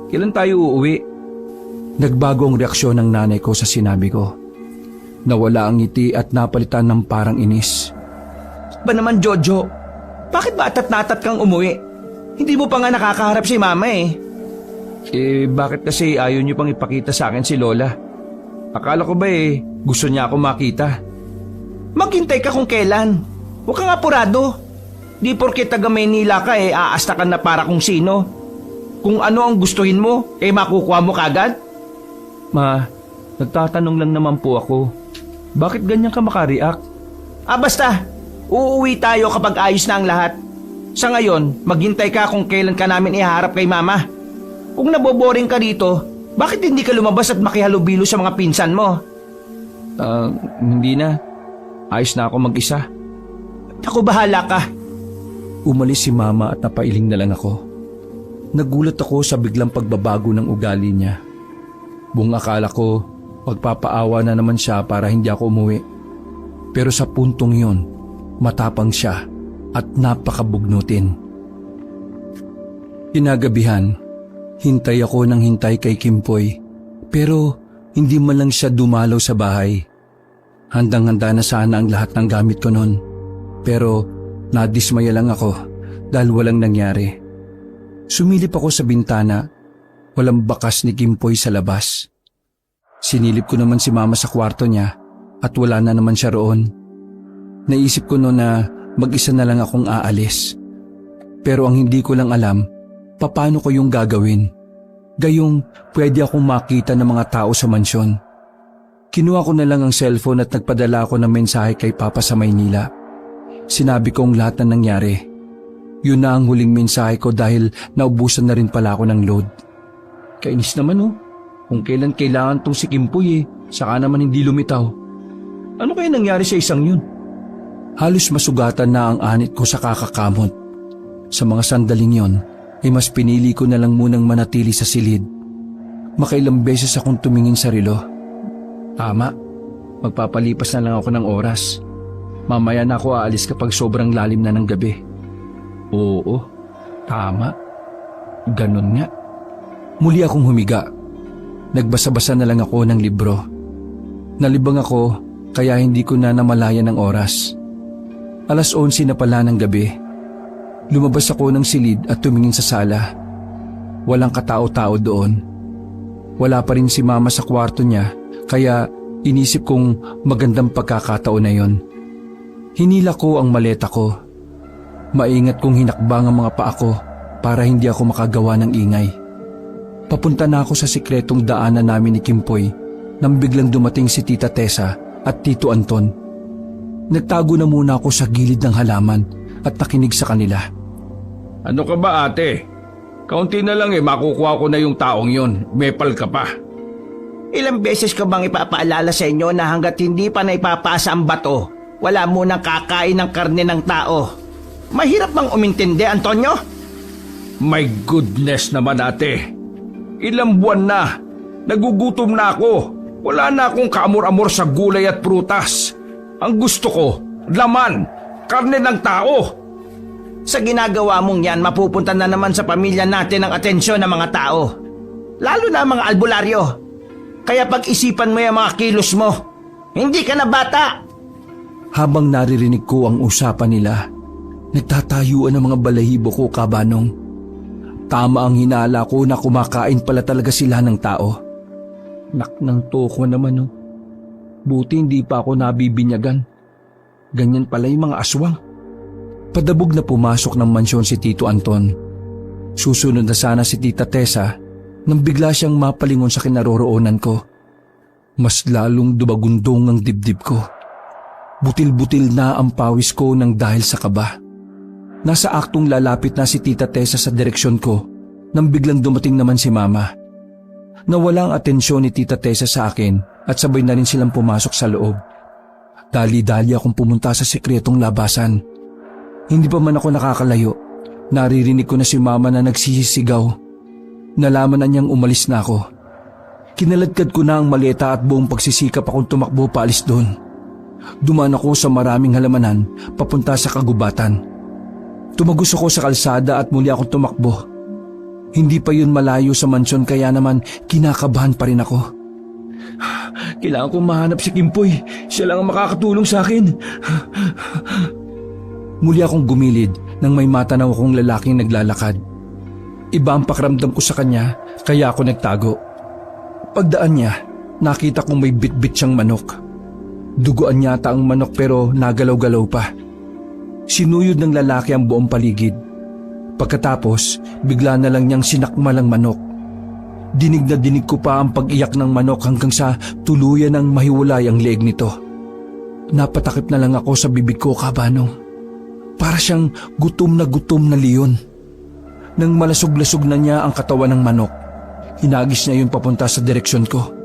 kailan tayo uuwi? Nagbago ang reaksyon ng nanay ko sa sinabi ko. Nawala ang ngiti at napalitan ng parang inis. Ba naman Jojo? Bakit ba atat-natat kang umuwi? Hindi mo pa nga nakakaharap si Mama eh. Bakit kasi ayaw niyo pang ipakita sa akin si Lola? Akala ko ba gusto niya ako makita? Maghintay ka kung kailan. Huwag kang apurado. Di porke taga Maynila ka aasta ka na para kung sino. Kung ano ang gustuhin mo, makukuha mo kagad. Ma, nagtatanong lang naman po ako. Bakit ganyan ka makareact? Basta. Uuwi tayo kapag ayos na ang lahat. Sa ngayon, maghintay ka kung kailan ka namin iharap kay Mama. Kung naboboring ka dito, bakit hindi ka lumabas at makihalubilo sa mga pinsan mo? Hindi na. Ayos na ako mag-isa. Ako bahala ka. Umalis si Mama at napailing na lang ako. Nagulat ako sa biglang pagbabago ng ugali niya. Buong akala ko, pagpapaawa na naman siya para hindi ako umuwi. Pero sa puntong yun, matapang siya at napakabugnutin. Kinagabihan, hintay ako ng hintay kay Kimpoy, pero hindi man lang siya dumalaw sa bahay. Handang-handa na sana ang lahat ng gamit ko noon, pero nadismaya lang ako dahil walang nangyari. Sumilip ako sa bintana, walang bakas ni Kimpoy sa labas. Sinilip ko naman si Mama sa kwarto niya at wala na naman siya roon. Naisip ko noon na mag-isa na lang akong aalis. Pero ang hindi ko lang alam, paano ko yung gagawin. Gayong pwede akong makita ng mga tao sa mansyon. Kinuha ko na lang ang cellphone at nagpadala ako ng mensahe kay Papa sa Maynila. Sinabi ko ang lahat na nangyari. Yun na ang huling mensahe ko dahil naubusan na rin pala ako ng load. Kainis naman kung kailan kailangan tong si Kimpoy saka naman hindi lumitaw. Ano kaya nangyari sa isang yun? Halos masugatan na ang anit ko sa kakakamot. Sa mga sandaling yon, mas pinili ko na lang munang manatili sa silid. Makailang beses akong tumingin sa relo. Tama, magpapalipas na lang ako ng oras. Mamaya na ako aalis kapag sobrang lalim na ng gabi. Oo, tama. Ganun nga. Muli akong humiga. Nagbasa-basa na lang ako ng libro. Nalibang ako kaya hindi ko na namalayan ng oras. 11:00 na pala ng gabi. Lumabas ako ng silid at tumingin sa sala. Walang katao-tao doon. Wala pa rin si Mama sa kwarto niya kaya inisip kong magandang pagkakataon na yon. Hinila ko ang maleta ko. Maingat kong hinakbang ang mga paa ko para hindi ako makagawa ng ingay. Papunta na ako sa sikretong daanan namin ni Kimpoy nang biglang dumating si Tita Tessa at Tito Anton. Nagtago na muna ako sa gilid ng halaman at nakinig sa kanila. Ano ka ba ate? Kaunti na lang makukuha ko na yung taong yon. Mepal ka pa. Ilang beses ka bang ipapaalala sa inyo na hanggat hindi pa naipapasa ang bato, wala munang kakain ng karne ng tao? Mahirap bang umintindi, Antonio? My goodness naman ate. Ilang buwan na. Nagugutom na ako. Wala na akong kaamor-amor sa gulay at prutas. Ang gusto ko, laman, karne ng tao. Sa ginagawa mong yan, mapupunta na naman sa pamilya natin ang atensyon ng mga tao. Lalo na mga albularyo. Kaya pag-isipan mo yung mga kilos mo. Hindi ka na bata. Habang naririnig ko ang usapan nila, nagtatayuan ang mga balahibo ko, Kabanong. Tama ang hinala ko na kumakain pala talaga sila ng tao. Nak ng toko naman Buti hindi pa ako nabibinyagan. Ganyan pala yung mga aswang. Padabog na pumasok ng mansyon si Tito Anton. Susunod na sana si Tita Tessa nang bigla siyang mapalingon sa kinaroroonan ko. Mas lalong dumagundong ang dibdib ko. Butil-butil na ang pawis ko nang dahil sa kaba. Nasa aktong lalapit na si Tita Tessa sa direksyon ko nang biglang dumating naman si Mama. Nawala ang atensyon ni Tita Tessa sa akin at sabay na rin silang pumasok sa loob. Dali-dali akong pumunta sa sikretong labasan. Hindi pa man ako nakakalayo Naririnig ko na si Mama na nagsisisigaw. Nalaman na niyang umalis na ako. Kinaladkad ko na ang maleta at buong pagsisikap akong tumakbo paalis doon. Dumaan ako sa maraming halamanan papunta sa kagubatan. Tumagos ako sa kalsada at muli akong tumakbo. Hindi pa yun malayo sa mansyon kaya naman kinakabahan pa rin ako. Kailangan kong mahanap si Kimpoy. Siya lang ang makakatulong sa akin. Muli akong gumilid nang may matanaw akong lalaking naglalakad. Iba ang pakiramdam ko sa kanya kaya ako nagtago. Pagdaan niya, nakita kong may bitbit siyang manok. Duguan yata ang manok pero nagalaw-galaw pa. Sinuyod ng lalaki ang buong paligid. Pagkatapos, bigla na lang niyang sinakmal ang manok. Dinig na dinig ko pa ang pag-iyak ng manok hanggang sa tuluyan ng mahiwalay ang leeg nito. Napatakip na lang ako sa bibig ko, Kabanong. Para siyang gutom na leon. Nang malasog-lasog na niya ang katawan ng manok, hinagis niya yung papunta sa direksyon ko.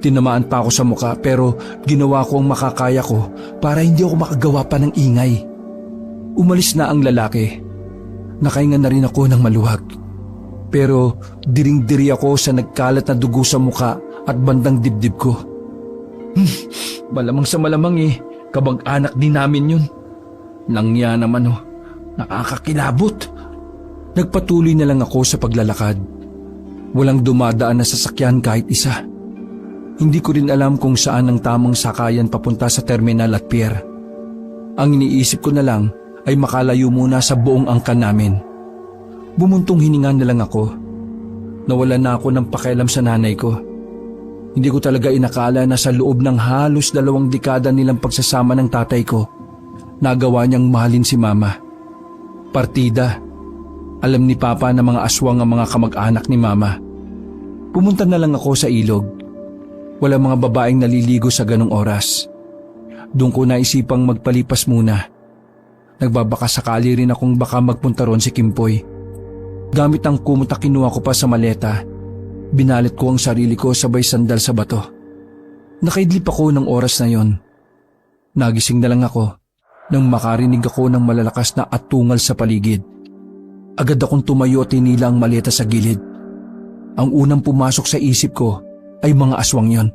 Tinamaan pa ako sa muka pero ginawa ko ang makakaya ko para hindi ako makagawa pa ng ingay. Umalis na ang lalaki. Nakahinga na rin ako ng maluwag. Pero diring-diri ako sa nagkalat na dugo sa muka at bandang dibdib ko. Malamang sa malamang kabag-anak din namin yun. Nangya naman nakakakilabot. Nagpatuloy na lang ako sa paglalakad. Walang dumadaan na sasakyan kahit isa. Hindi ko rin alam kung saan ang tamang sakayan papunta sa terminal at pier. Ang iniisip ko na lang ay makalayo muna sa buong angkan namin. Bumuntong hininga na lang ako. Nawala na ako ng pakialam sa nanay ko. Hindi ko talaga inakala na sa loob ng halos 2 dekada nilang pagsasama ng tatay ko, nagawa niyang mahalin si Mama. Partida. Alam ni Papa na mga aswang ang mga kamag-anak ni Mama. Pumunta na lang ako sa ilog. Walang mga babaeng naliligo sa ganong oras. Doon ko naisipang magpalipas muna. Nagbabaka sakali rin akong baka magpunta ron si Kimpoy. Gamit ang kumot na kinuha ko pa sa maleta, binalit ko ang sarili ko sabay sandal sa bato. Nakaidlip ako ng oras na yon. Nagising na lang ako nang makarinig ako ng malalakas na atungal sa paligid. Agad akong tumayo at tinila ang maleta sa gilid. Ang unang pumasok sa isip ko ay mga aswang yon.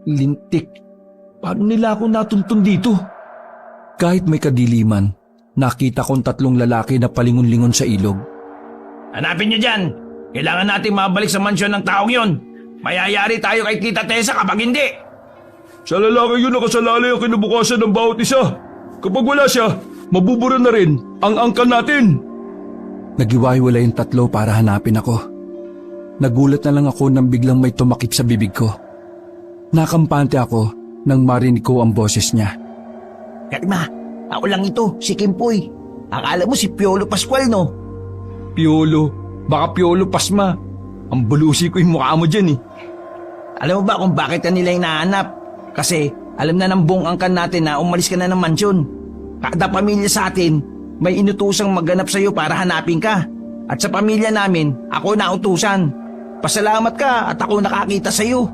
Lintik, paano nila ako natuntun dito? Kahit may kadiliman, nakita kong 3 lalaki na palingon-lingon sa ilog. Hanapin niyo dyan! Kailangan natin mabalik sa mansyon ng taong yon. Mayayari tayo kay Tita Tessa kapag hindi. Sa lalaki yun nakasalalay ang kinabukasan ng bawat isa. Kapag wala siya, mabubura na rin ang angkan natin. Nagiwahiwalay yung 3 para hanapin ako. Nagulat na lang ako nang biglang may tumakip sa bibig ko. Nakampante ako nang marinig ko ang boses niya. Kalma, ako lang ito, si Kimpoy. Akala mo si Piolo Pascual, no? Piolo, baka Piolo Pasma. Ang balusi ko yung mukha mo dyan Alam mo ba kung bakit ka nila hinahanap? Kasi alam na ng buong angkan natin na umalis ka na ng mansyon. Kada pamilya sa atin, may inutusang magganap sa'yo para hanapin ka. At sa pamilya namin, ako nautusan. Pasalamat ka at ako nakakita sa'yo.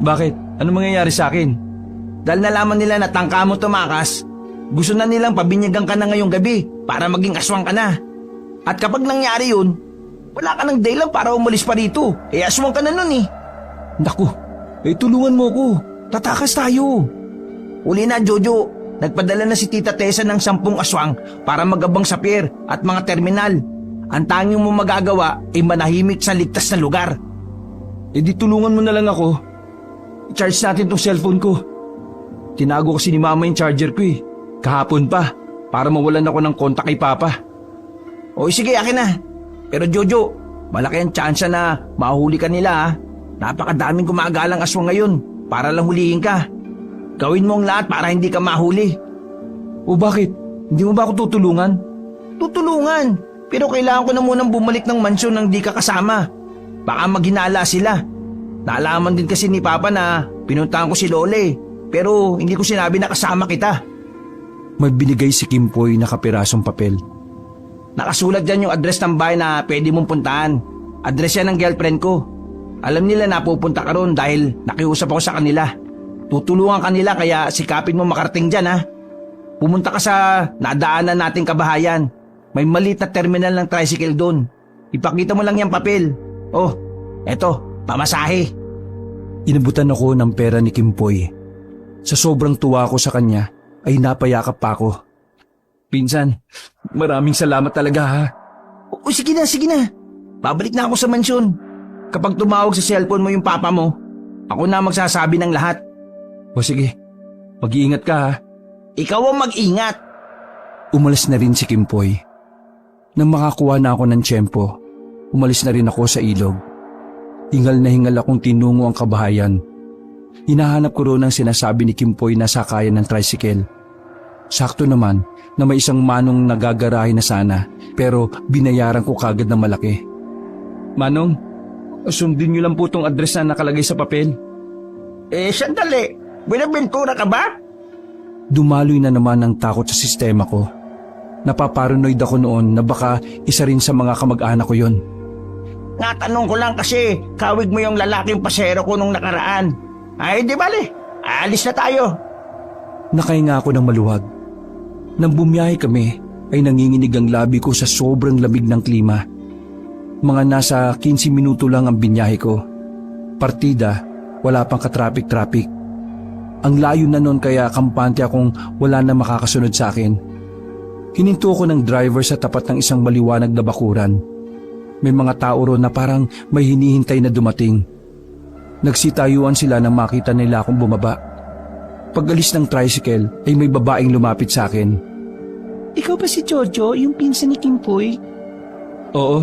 Bakit? Ano mangyayari sa akin? Dahil nalaman nila na tangka mo tumakas, gusto na nilang pabinyagan ka na ngayong gabi para maging aswang ka na. At kapag nangyari yun, wala ka ng dahilan para umalis pa rito. Aswang ka na nun Naku, tulungan mo ko. Tatakas tayo. Uli na, Jojo. Nagpadala na si Tita Tessa ng 10 aswang para magabang sa pier at mga terminal. Ang tanging mo magagawa ay manahimik sa ligtas na lugar. Di tulungan mo na lang ako. I-charge natin tong cellphone ko. Tinago kasi ni Mama yung charger ko Kahapon pa, para mawalan ako ng kontak kay Papa. O sige, akin na. Pero Jojo, malaki ang tsansa na mahuli ka nila Napakadaming gumagalang aswang ngayon para lang hulihin ka. Gawin mo ang lahat para hindi ka mahuli. O bakit? Hindi mo ba ako tutulungan? Tutulungan, pero kailangan ko na munang bumalik ng mansyon nang di ka kasama. Baka maghinala sila. Naalaman din kasi ni Papa na pinuntahan ko si Lole, pero hindi ko sinabi na kasama kita. May binigay si Kimpoy na kapirasong papel. Nakasulat dyan yung address ng bahay na pwede mong puntahan. Address yan ng girlfriend ko. Alam nila na pupunta ka ron dahil nakiusap ako sa kanila. Tutulungan kanila kaya sikapin mo makarating dyan Pumunta ka sa nadaanan nating kabahayan. May maliit na terminal ng tricycle doon. Ipakita mo lang yung papel. Oh, eto, pamasahe. Inabutan ako ng pera ni Kimpoy. Sa sobrang tuwa ko sa kanya, ay napayakap pa ako. Pinsan, maraming salamat talaga ha. O sige na. Babalik na ako sa mansyon. Kapag tumawag sa cellphone mo yung papa mo, ako na magsasabi ng lahat. O sige, mag-iingat ka ha. Ikaw ang mag-ingat. Umalis na rin si Kimpoy. Nang makakuha na ako ng tiyempo, umalis na rin ako sa ilog. Hingal na hingal akong tinungo ang kabahayan. Hinahanap ko roon ang sinasabi ni Kimpoy na sakayan ng tricycle. Sakto naman na may isang manong nagagarahe na sana, pero binayaran ko kagad ng malaki. Manong, sundin niyo lang po tong address na nakalagay sa papel. Sandali. Buenaventura ka ba? Dumaloy na naman ang takot sa sistema ko. Napaparanoid ako noon na baka isa rin sa mga kamag-anak ko yon. Natanong ko lang kasi kawig mo yung lalaking pasero ko nung nakaraan. Ay, di bale. Alis na tayo. Nakahinga ako ng maluwag. Nang bumiyahe kami, ay nanginginig ang labi ko sa sobrang lamig ng klima. Mga nasa 15 minuto lang ang binyahe ko. Partida, wala pang katrapik-trapik. Ang layo na noon kaya kampante akong wala na makakasunod sa akin. Hininto ko ng driver sa tapat ng isang maliwanag na bakuran. May mga tao roon na parang may hinihintay na dumating. Nagsitayuan sila nang makita nila akong bumaba. Pag-alis ng tricycle ay may babaeng lumapit sa akin. Ikaw ba si Jojo, yung pinsan ni Kimpoy? Oo,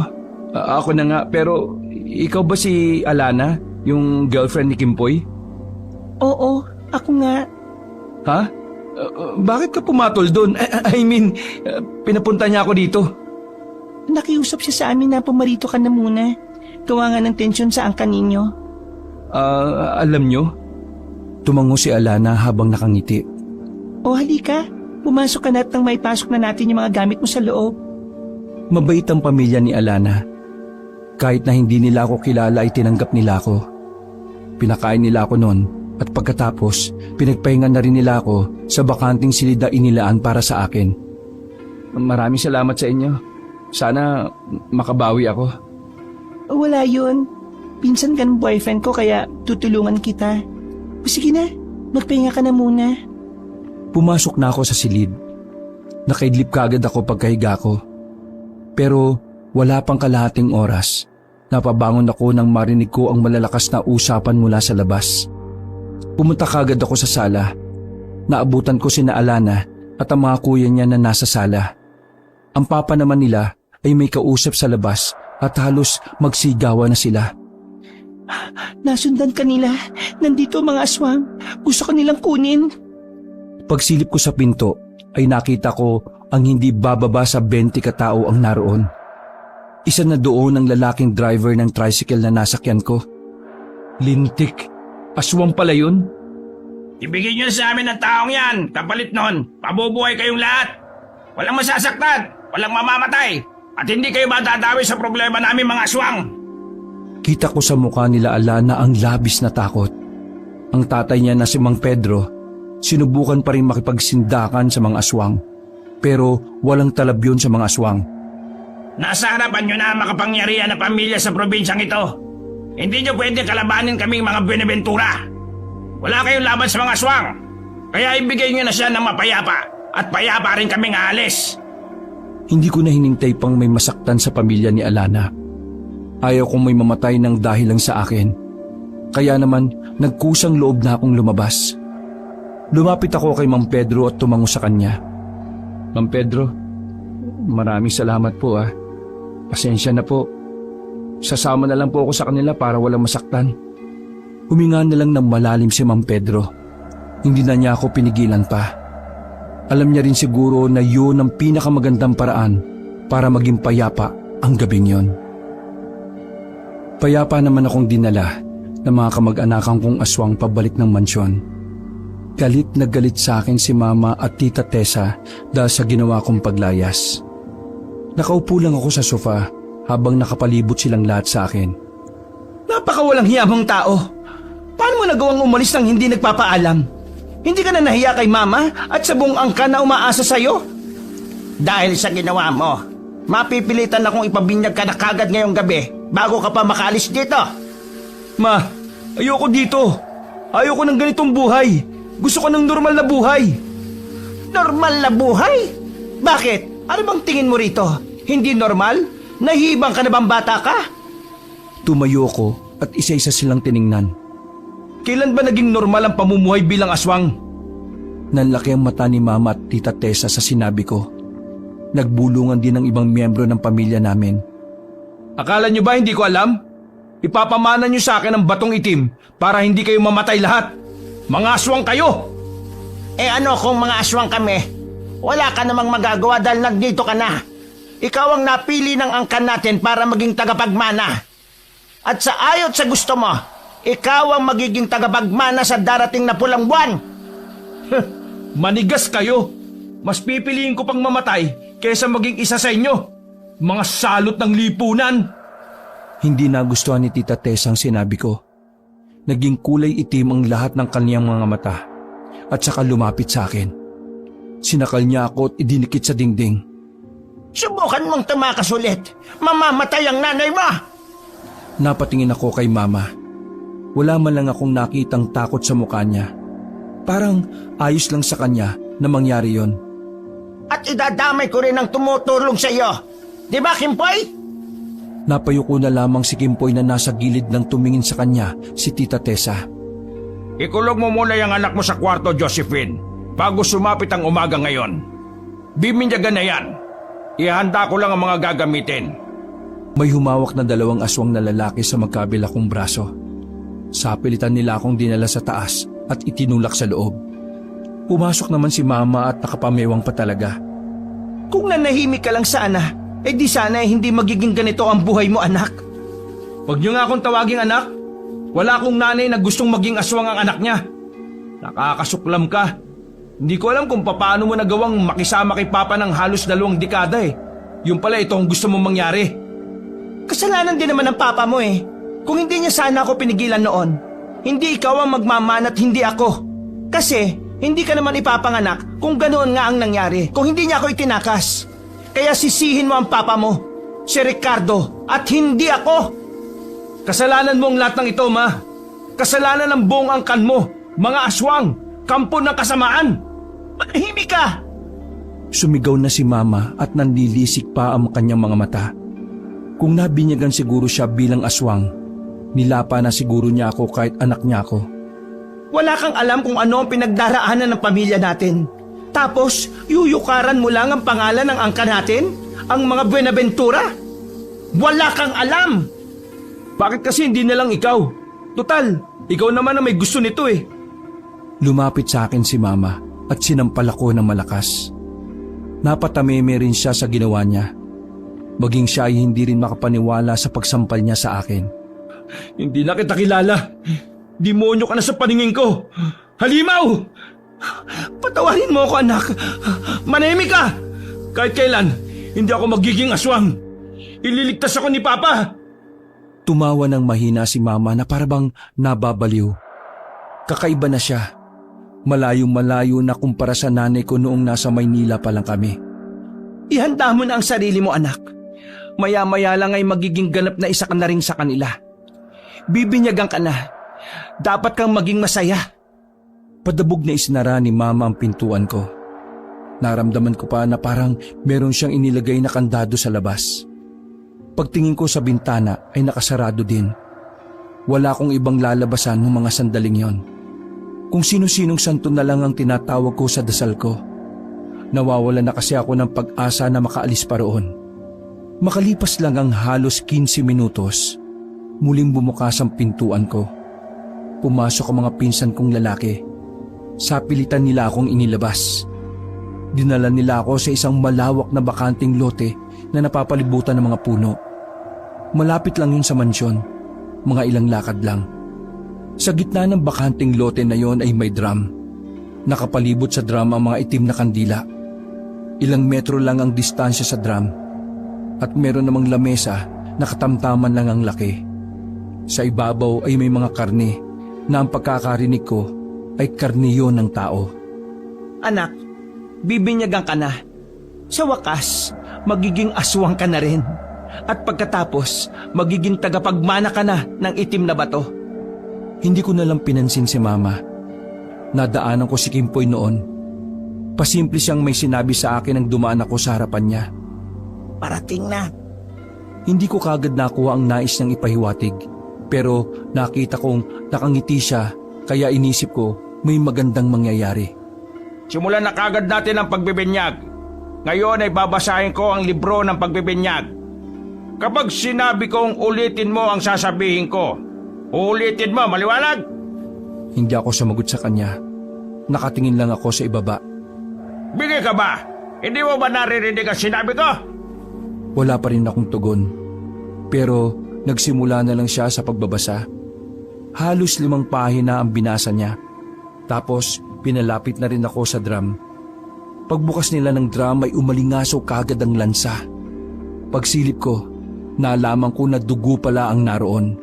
ako na nga, pero ikaw ba si Alana, yung girlfriend ni Kimpoy? Oo, ako nga. Ha? Bakit ka pumatol doon? I mean, pinapunta niya ako dito. Nakiusap siya sa amin na pumarito ka na muna. Gawa nga ng tensyon sa angkan ninyo. Alam nyo? Tumango si Alana habang nakangiti. O halika, pumasok ka na at nang maipasok na natin yung mga gamit mo sa loob. Mabait ang pamilya ni Alana. Kahit na hindi nila ako kilala ay tinanggap nila ako. Pinakain nila ako noon at pagkatapos pinagpahingan na rin nila ako sa bakanting silid na inilaan para sa akin. Maraming salamat sa inyo. Sana makabawi ako. Wala yun. Pinsan ka ng boyfriend ko kaya tutulungan kita. O sige na, magpahinga ka na muna. Pumasok na ako sa silid. Nakaidlip kaagad ako pagkahiga ko. Pero wala pang kalahating oras. Napabangon ako nang marinig ko ang malalakas na usapan mula sa labas. Pumunta kaagad ako sa sala. Naabutan ko sina Alana at ang mga kuya niya na nasa sala. Ang papa naman nila ay may kausap sa labas at halos magsigawan na sila. Nasundan ka nila. Nandito ang mga aswang. Gusto ka nilang kunin. Pagsilip ko sa pinto ay nakita ko ang hindi bababa sa 20 katao ang naroon. Isa na doon ang lalaking driver ng tricycle na nasakyan ko. Lintik. Aswang pala yun? Ibigay niyo sa amin ang taong yan. Kapalit nun, pabubuhay kayong lahat. Walang masasaktan, walang mamamatay. At hindi kayo matatawi sa problema namin mga aswang. Kita ko sa mukha nila Alana ang labis na takot. Ang tatay niya na si Mang Pedro, sinubukan pa rin makipagsindakan sa mga aswang. Pero walang talab yun sa mga aswang. Nasa harapan nyo na ang makapangyarihan na pamilya sa probinsyang ito. Hindi nyo pwede kalabanin kaming mga Buenaventura. Wala kayong laban sa mga aswang. Kaya ibigay nyo na siya ng mapayapa at payapa rin kaming aalis. Hindi ko na hinintay pang may masaktan sa pamilya ni Alana. Ayaw kong may mamatay ng dahil lang sa akin. Kaya naman nagkusang loob na akong lumabas. Lumapit ako kay Mang Pedro at tumango sa kanya. Mang Pedro, maraming salamat po ah. Pasensya na po. Sasama na lang po ako sa kanila para walang masaktan. Huminga na lang ng malalim si Mang Pedro. Hindi na niya ako pinigilan pa. Alam niya rin siguro na yun ang pinakamagandang paraan para maging payapa ang gabing yon. Payapa naman akong dinala ng mga kamag-anakan kong aswang pabalik ng mansyon. Galit na galit sa akin si Mama at Tita Tessa dahil sa ginawa kong paglayas. Nakaupo lang ako sa sofa habang nakapalibot silang lahat sa akin. Napakawalang hiya mong tao. Paano mo nagawang umalis nang hindi nagpapaalam? Hindi ka na nahiya kay Mama at sa buong angkan na umaasa sa'yo? Dahil sa ginawa mo, Mapipilitan akong ipabinyag ka na kagad ngayong gabi bago ka pa makaalis dito. Ma, ayoko dito. Ayoko ng ganitong buhay. Gusto ko ng normal na buhay. Normal na buhay? Bakit? Ano bang tingin mo rito? Hindi normal? Nahihibang ka na bang bata ka? Tumayo ko at isa-isa silang tiningnan. Kailan ba naging normal ang pamumuhay bilang aswang? Nanlaki ang mata ni Mama at Tita Tessa sa sinabi ko. Nagbulungan din ng ibang miyembro ng pamilya namin. Akala nyo ba hindi ko alam? Ipapamana nyo sa akin ang batong itim para hindi kayo mamatay lahat. Mga aswang kayo! Eh ano kung mga aswang kami? Wala ka namang magagawa dahil nagdito ka na. Ikaw ang napili ng angkan natin para maging tagapagmana. At sa ayot sa gusto mo, ikaw ang magiging tagapagmana sa darating na pulang buwan. Manigas kayo! Mas pipiliin ko pang mamatay kaysa maging isa sa inyo. Mga salot ng lipunan! Hindi nagustuhan ni Tita Tessa ang sinabi ko. Naging kulay itim ang lahat ng kaniyang mga mata at saka lumapit sa akin. Sinakal niya ako at idinikit sa dingding. Subukan mong tumakas ulit. Mamamatay ang nanay mo! Napatingin ako kay Mama. Wala man lang akong nakitang takot sa mukha niya. Parang ayos lang sa kanya na mangyari yon. At idadamay ko rin ang tumutulong sa iyo. Di ba, Kimpoy? Napayuko na lamang si Kimpoy na nasa gilid ng tumingin sa kanya si Tita Tessa. Ikulog mo muna yung anak mo sa kwarto, Josephine, bago sumapit ang umaga ngayon. Biminyagan na yan. Ihanda ko lang ang mga gagamitin. May humawak na 2 aswang na lalaki sa magkabila kong braso. Sapilitan nila akong dinala sa taas at itinulak sa loob. Pumasok naman si Mama at nakapamewang pa talaga. Kung nanahimik ka lang sana, di sana hindi magiging ganito ang buhay mo, anak. Huwag niyo nga akong tawaging anak. Wala akong nanay na gustong maging aswang ang anak niya. Nakakasuklam ka. Hindi ko alam kung paano mo nagawang makisama kay Papa ng halos 2 dekada eh. Yung pala ito ang gusto mong mangyari. Kasalanan din naman ng Papa mo eh. Kung hindi niya sana ako pinigilan noon, hindi ikaw ang magmamana at hindi ako. Kasi hindi ka naman ipapanganak kung ganoon nga ang nangyari, kung hindi niya ako itinakas. Kaya sisihin mo ang Papa mo, si Ricardo, at hindi ako. Kasalanan mo ang lahat ng ito, Ma. Kasalanan ng buong angkan mo, mga aswang, kampo ng kasamaan. Manahimik ka! Sumigaw na si Mama at nanlilisik pa ang kanyang mga mata. Kung nabinyagan siguro siya bilang aswang, nilapa na siguro niya ako kahit anak niya ako. Wala kang alam kung ano ang pinagdaraanan ng pamilya natin. Tapos, yuyukaran mo lang ang pangalan ng angka natin? Ang mga Buenaventura? Wala kang alam! Bakit kasi hindi na lang ikaw? Total, ikaw naman ang may gusto nito eh. Lumapit sa akin si Mama at sinampal ako ng malakas. Napatameme rin siya sa ginawa niya. Maging siya ay hindi rin makapaniwala sa pagsampal niya sa akin. Hindi na kita kilala. Demonyo ka na sa paningin ko. Halimaw! Patawarin mo ako, anak. Manahimik ka! Kahit kailan, hindi ako magiging aswang. Ililigtas ako ni Papa. Tumawa ng mahina si Mama na parabang nababaliw. Kakaiba na siya. Malayong-malayo na kumpara sa nanay ko noong nasa Maynila pa lang kami. Ihanda mo na ang sarili mo, anak. Maya-maya lang ay magiging ganap na isa ka na rin sa kanila. Bibinyagan ka na. Dapat kang maging masaya. Padabog na isinara ni Mama ang pintuan ko. Naramdaman ko pa na parang meron siyang inilagay na kandado sa labas. Pagtingin ko sa bintana ay nakasarado din. Wala akong ibang lalabasan ng mga sandaling yon. Kung sino-sinong santo na lang ang tinatawag ko sa dasal ko. Nawawala na kasi ako ng pag-asa na makaalis pa roon. Makalipas lang ang halos 15 minutos, muling bumukas ang pintuan ko. Pumasok ang mga pinsan kong lalaki. Sapilitan nila akong inilabas. Dinala nila ako sa isang malawak na bakanting lote na napapalibutan ng mga puno. Malapit lang yun sa mansyon, mga ilang lakad lang. Sa gitna ng bakanting lote na yon ay may drum. Nakapalibot sa drum ang mga itim na kandila. Ilang metro lang ang distansya sa drum. At meron namang lamesa na katamtaman lang ang laki. Sa ibabaw ay may mga karne na ang pagkakarinig ko ay karne yon ng tao. Anak, bibinyagan ka na. Sa wakas, magiging aswang ka na rin. At pagkatapos, magiging tagapagmana ka na ng itim na bato. Hindi ko na lang pinansin si Mama. Nadaanan ko si Kimpoy noon. Pasimple siyang may sinabi sa akin nang dumaan ako sa harapan niya. Parating na. Hindi ko kagad nakuha ang nais niyang ipahiwatig. Pero nakita kong nakangiti siya, kaya inisip ko may magandang mangyayari. Simulan na kagad natin ang pagbibinyag. Ngayon ay babasahin ko ang libro ng pagbibinyag. Kapag sinabi kong ulitin mo ang sasabihin ko, ulitin mo, maliwanag? Hindi ako sumagot sa kanya. Nakatingin lang ako sa ibaba. Bigay ka ba? Hindi mo ba naririnig ang sinabi ko? Wala pa rin akong tugon. Pero nagsimula na lang siya sa pagbabasa. Halos 5 pahina ang binasa niya. Tapos pinalapit na rin ako sa drum. Pagbukas nila ng drum ay umalingaso kagad ang lansa. Pagsilip ko, nalaman ko na dugo pala ang naroon.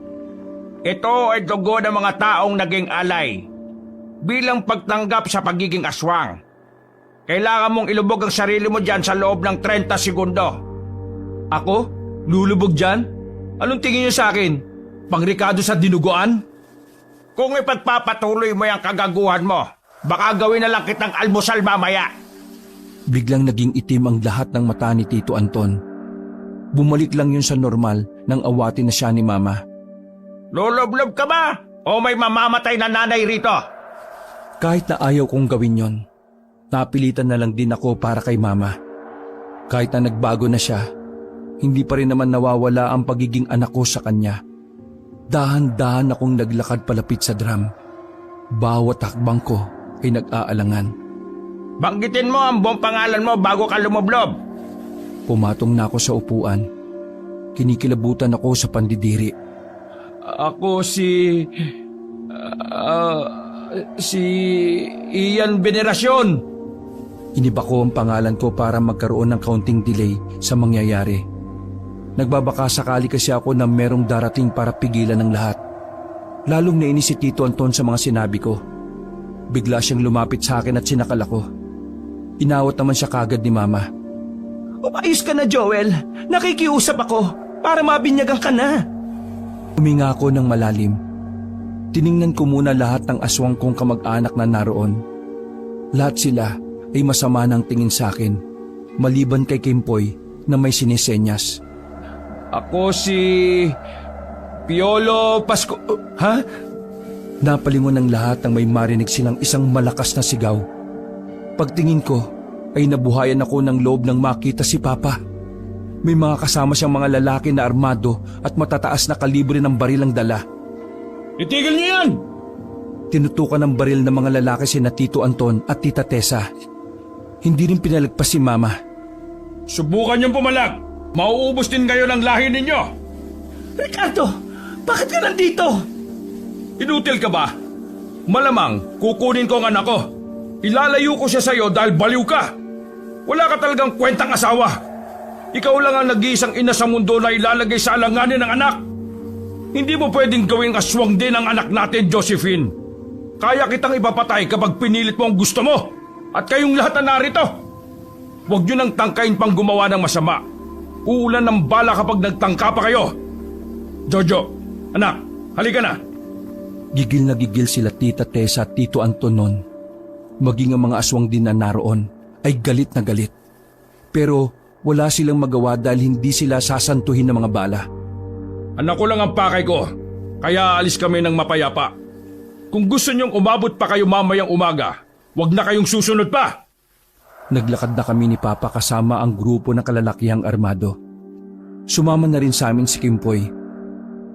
Ito ay dugo ng mga taong naging alay. Bilang pagtanggap sa pagiging aswang. Kailangan mong ilubog ang sarili mo dyan sa loob ng 30 segundo. Ako? Lulubog dyan? Anong tingin niyo sa akin? Pangrikado sa dinuguan? Kung ipagpapatuloy mo yung kagaguhan mo, baka gawin na lang kitang almusal mamaya. Biglang naging itim ang lahat ng mata ni Tito Anton. Bumalik lang yun sa normal nang awatin na siya ni Mama. Lulublob ka ba? O may mamamatay na nanay rito? Kahit na ayaw kong gawin yon, napilitan na lang din ako para kay Mama. Kahit na nagbago na siya, hindi pa rin naman nawawala ang pagiging anak ko sa kanya. Dahan-dahan akong naglakad palapit sa drum. Bawat hakbang ko ay nag-aalangan. Banggitin mo ang buong pangalan mo bago ka lumublob. Pumatong na ako sa upuan. Kinikilabutan ako sa pandidiri. Ako si Ian Veneracion. Iniba ko ang pangalan ko para magkaroon ng kaunting delay sa mangyayari. Nagbabaka sakali kasi ako na merong darating para pigilan ng lahat. Lalong nainis si Tito Anton sa mga sinabi ko. Bigla siyang lumapit sa akin at sinakal ako. Inawat naman siya kagad ni Mama. Umayos ka na, Joel. Nakikiusap ako para mabinyagan ka na. Huminga ako ng malalim. Tiningnan ko muna lahat ng aswang kong kamag-anak na naroon. Lahat sila ay masama ng tingin sa akin, maliban kay Kimpoy na may sinisenyas. Ako si Piolo Pasco... Ha? Napalingon ng lahat nang may marinig silang isang malakas na sigaw. Pagtingin ko ay nabuhayan ako ng loob nang makita si Papa. May mga kasama siyang mga lalaki na armado at matataas na kalibre ng baril ang dala. Itigil niyo yan! Tinutukan ng baril ng mga lalaki sina Tito Anton at Tita Tessa. Hindi rin pinalagpas si Mama. Subukan niyong pumalag. Mauubos din kayo ng lahi ninyo. Ricardo, bakit ka nandito? Inutil ka ba? Malamang kukunin ko ang anak ko. Ilalayo ko siya sa'yo dahil baliw ka. Wala ka talagang kwentang asawa. Ikaw lang ang nag-iisang ina sa mundo na ilalagay sa alanganin ng anak. Hindi mo pwedeng gawing aswang din ang anak natin, Josephine. Kaya kitang ipapatay kapag pinilit mo ang gusto mo. At kayong lahat na narito. Huwag nyo nang tangkain pang gumawa ng masama. Uulan ng bala kapag nagtangka pa kayo. Jojo, anak, halika na. Gigil na gigil sila Tita Tessa at Tito Anton noon. Maging ang mga aswang din na naroon ay galit na galit. Pero wala silang magawa dahil hindi sila sasantuhin ng mga bala. Anak ko lang ang pakay ko, kaya alis kami ng mapayapa. Kung gusto niyong umabot pa kayo mamayang umaga, wag na kayong susunod pa. Naglakad na kami ni Papa kasama ang grupo ng kalalakihang armado. Sumama na rin sa amin si Kimpoy.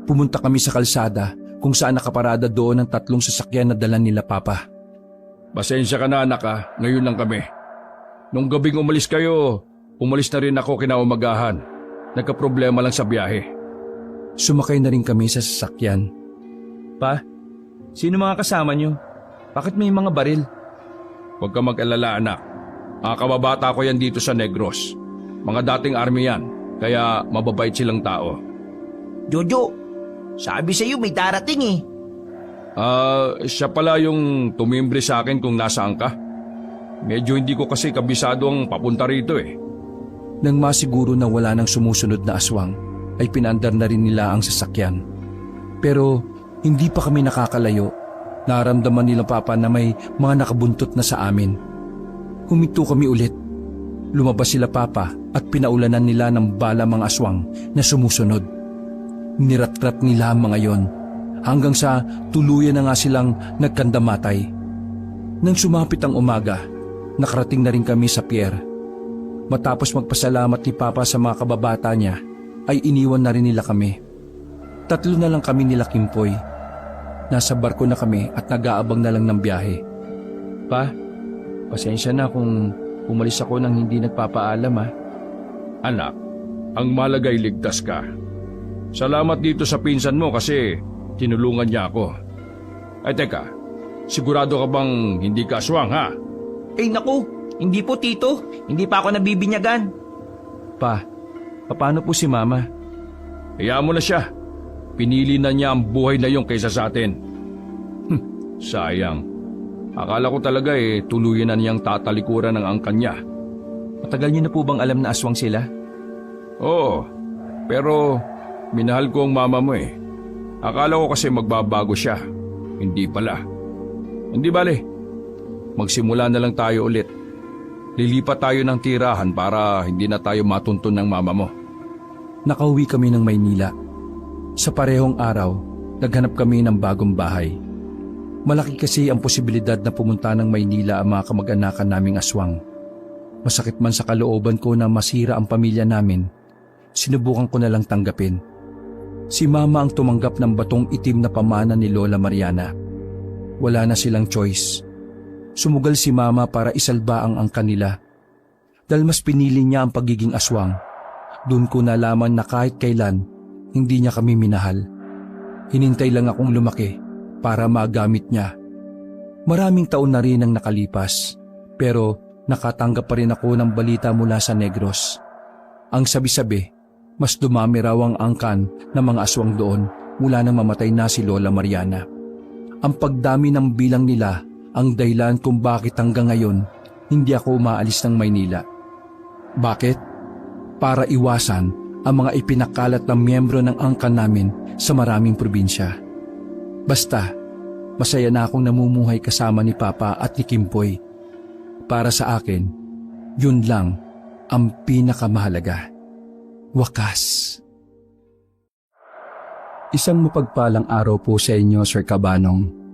Pumunta kami sa kalsada kung saan nakaparada doon ang 3 sasakyan na dala nila Papa. Pasensya ka na anak ha, ngayon lang kami. Nung gabing umalis kayo, umalis na rin ako kinaumagahan. Nagkaproblema lang sa biyahe. Sumakay na rin kami sa sasakyan. Pa, sino mga kasama niyo? Bakit may mga baril? Huwag ka mag-alala anak. Mga kababata ko yan dito sa Negros. Mga dating army yan, kaya mababait silang tao. Jojo, sabi sa'yo may darating eh. Siya pala yung tumimbre sa akin kung nasaan ka. Medyo hindi ko kasi kabisado ang papunta rito eh. Nang masiguro na wala nang sumusunod na aswang, ay pinaandar na rin nila ang sasakyan. Pero hindi pa kami nakakalayo. Naramdaman nila Papa na may mga nakabuntot na sa amin. Huminto kami ulit. Lumabas sila Papa at pinaulanan nila ng bala mga aswang na sumusunod. Niratrat nila ang mga yon hanggang sa tuluyan na nga silang nagkandamatay. Nang sumapit ang umaga, nakarating na rin kami sa pier. Matapos magpasalamat ni Papa sa mga kababata niya, ay iniwan na rin nila kami. 3 na lang kami nila Kimpoy. Nasa barko na kami at nag-aabang na lang ng biyahe. Pa, pasensya na kung umalis ako nang hindi nagpapaalam ha. Anak, ang malagay ligtas ka. Salamat dito sa pinsan mo kasi tinulungan niya ako. Ay teka, sigurado ka bang hindi ka aswang ha? Eh naku, hindi po tito. Hindi pa ako nabibinyagan. Pa, paano po si Mama? Hayaan mo na siya. Pinili na niya ang buhay na yung kaysa sa atin. Sayang. Akala ko talaga tuluyan na niyang tatalikuran ng angkan niya. Matagal niyo na po bang alam na aswang sila? Oo, pero minahal ko ang mama mo Akala ko kasi magbabago siya. Hindi pala. Hindi bale. Magsimula na lang tayo ulit. Lilipat tayo ng tirahan para hindi na tayo matuntun ng mama mo. Nakauwi kami ng Maynila. Sa parehong araw, naghanap kami ng bagong bahay. Malaki kasi ang posibilidad na pumunta ng Maynila ang mga kamag-anakan naming aswang. Masakit man sa kalooban ko na masira ang pamilya namin, sinubukan ko na lang tanggapin. Si Mama ang tumanggap ng batong itim na pamana ni Lola Mariana. Wala na silang choice. Sumugal si Mama para isalba ang angkan nila. Dahil mas pinili niya ang pagiging aswang, doon ko nalaman na kahit kailan, hindi niya kami minahal. Hinintay lang akong lumaki para magamit niya. Maraming taon na rin ang nakalipas, pero nakatanggap pa rin ako ng balita mula sa Negros. Ang sabi-sabi, mas dumami raw ang angkan ng mga aswang doon mula nang mamatay na si Lola Mariana. Ang pagdami ng bilang nila ang dahilan kung bakit hanggang ngayon hindi ako umaalis ng Maynila. Bakit? Para iwasan ang mga ipinakalat ng miyembro ng angkan namin sa maraming probinsya. Basta, masaya na akong namumuhay kasama ni Papa at ni Kimpoy. Para sa akin, yun lang ang pinakamahalaga. Wakas. Isang mapagpalang araw po sa inyo, Sir Cabanong.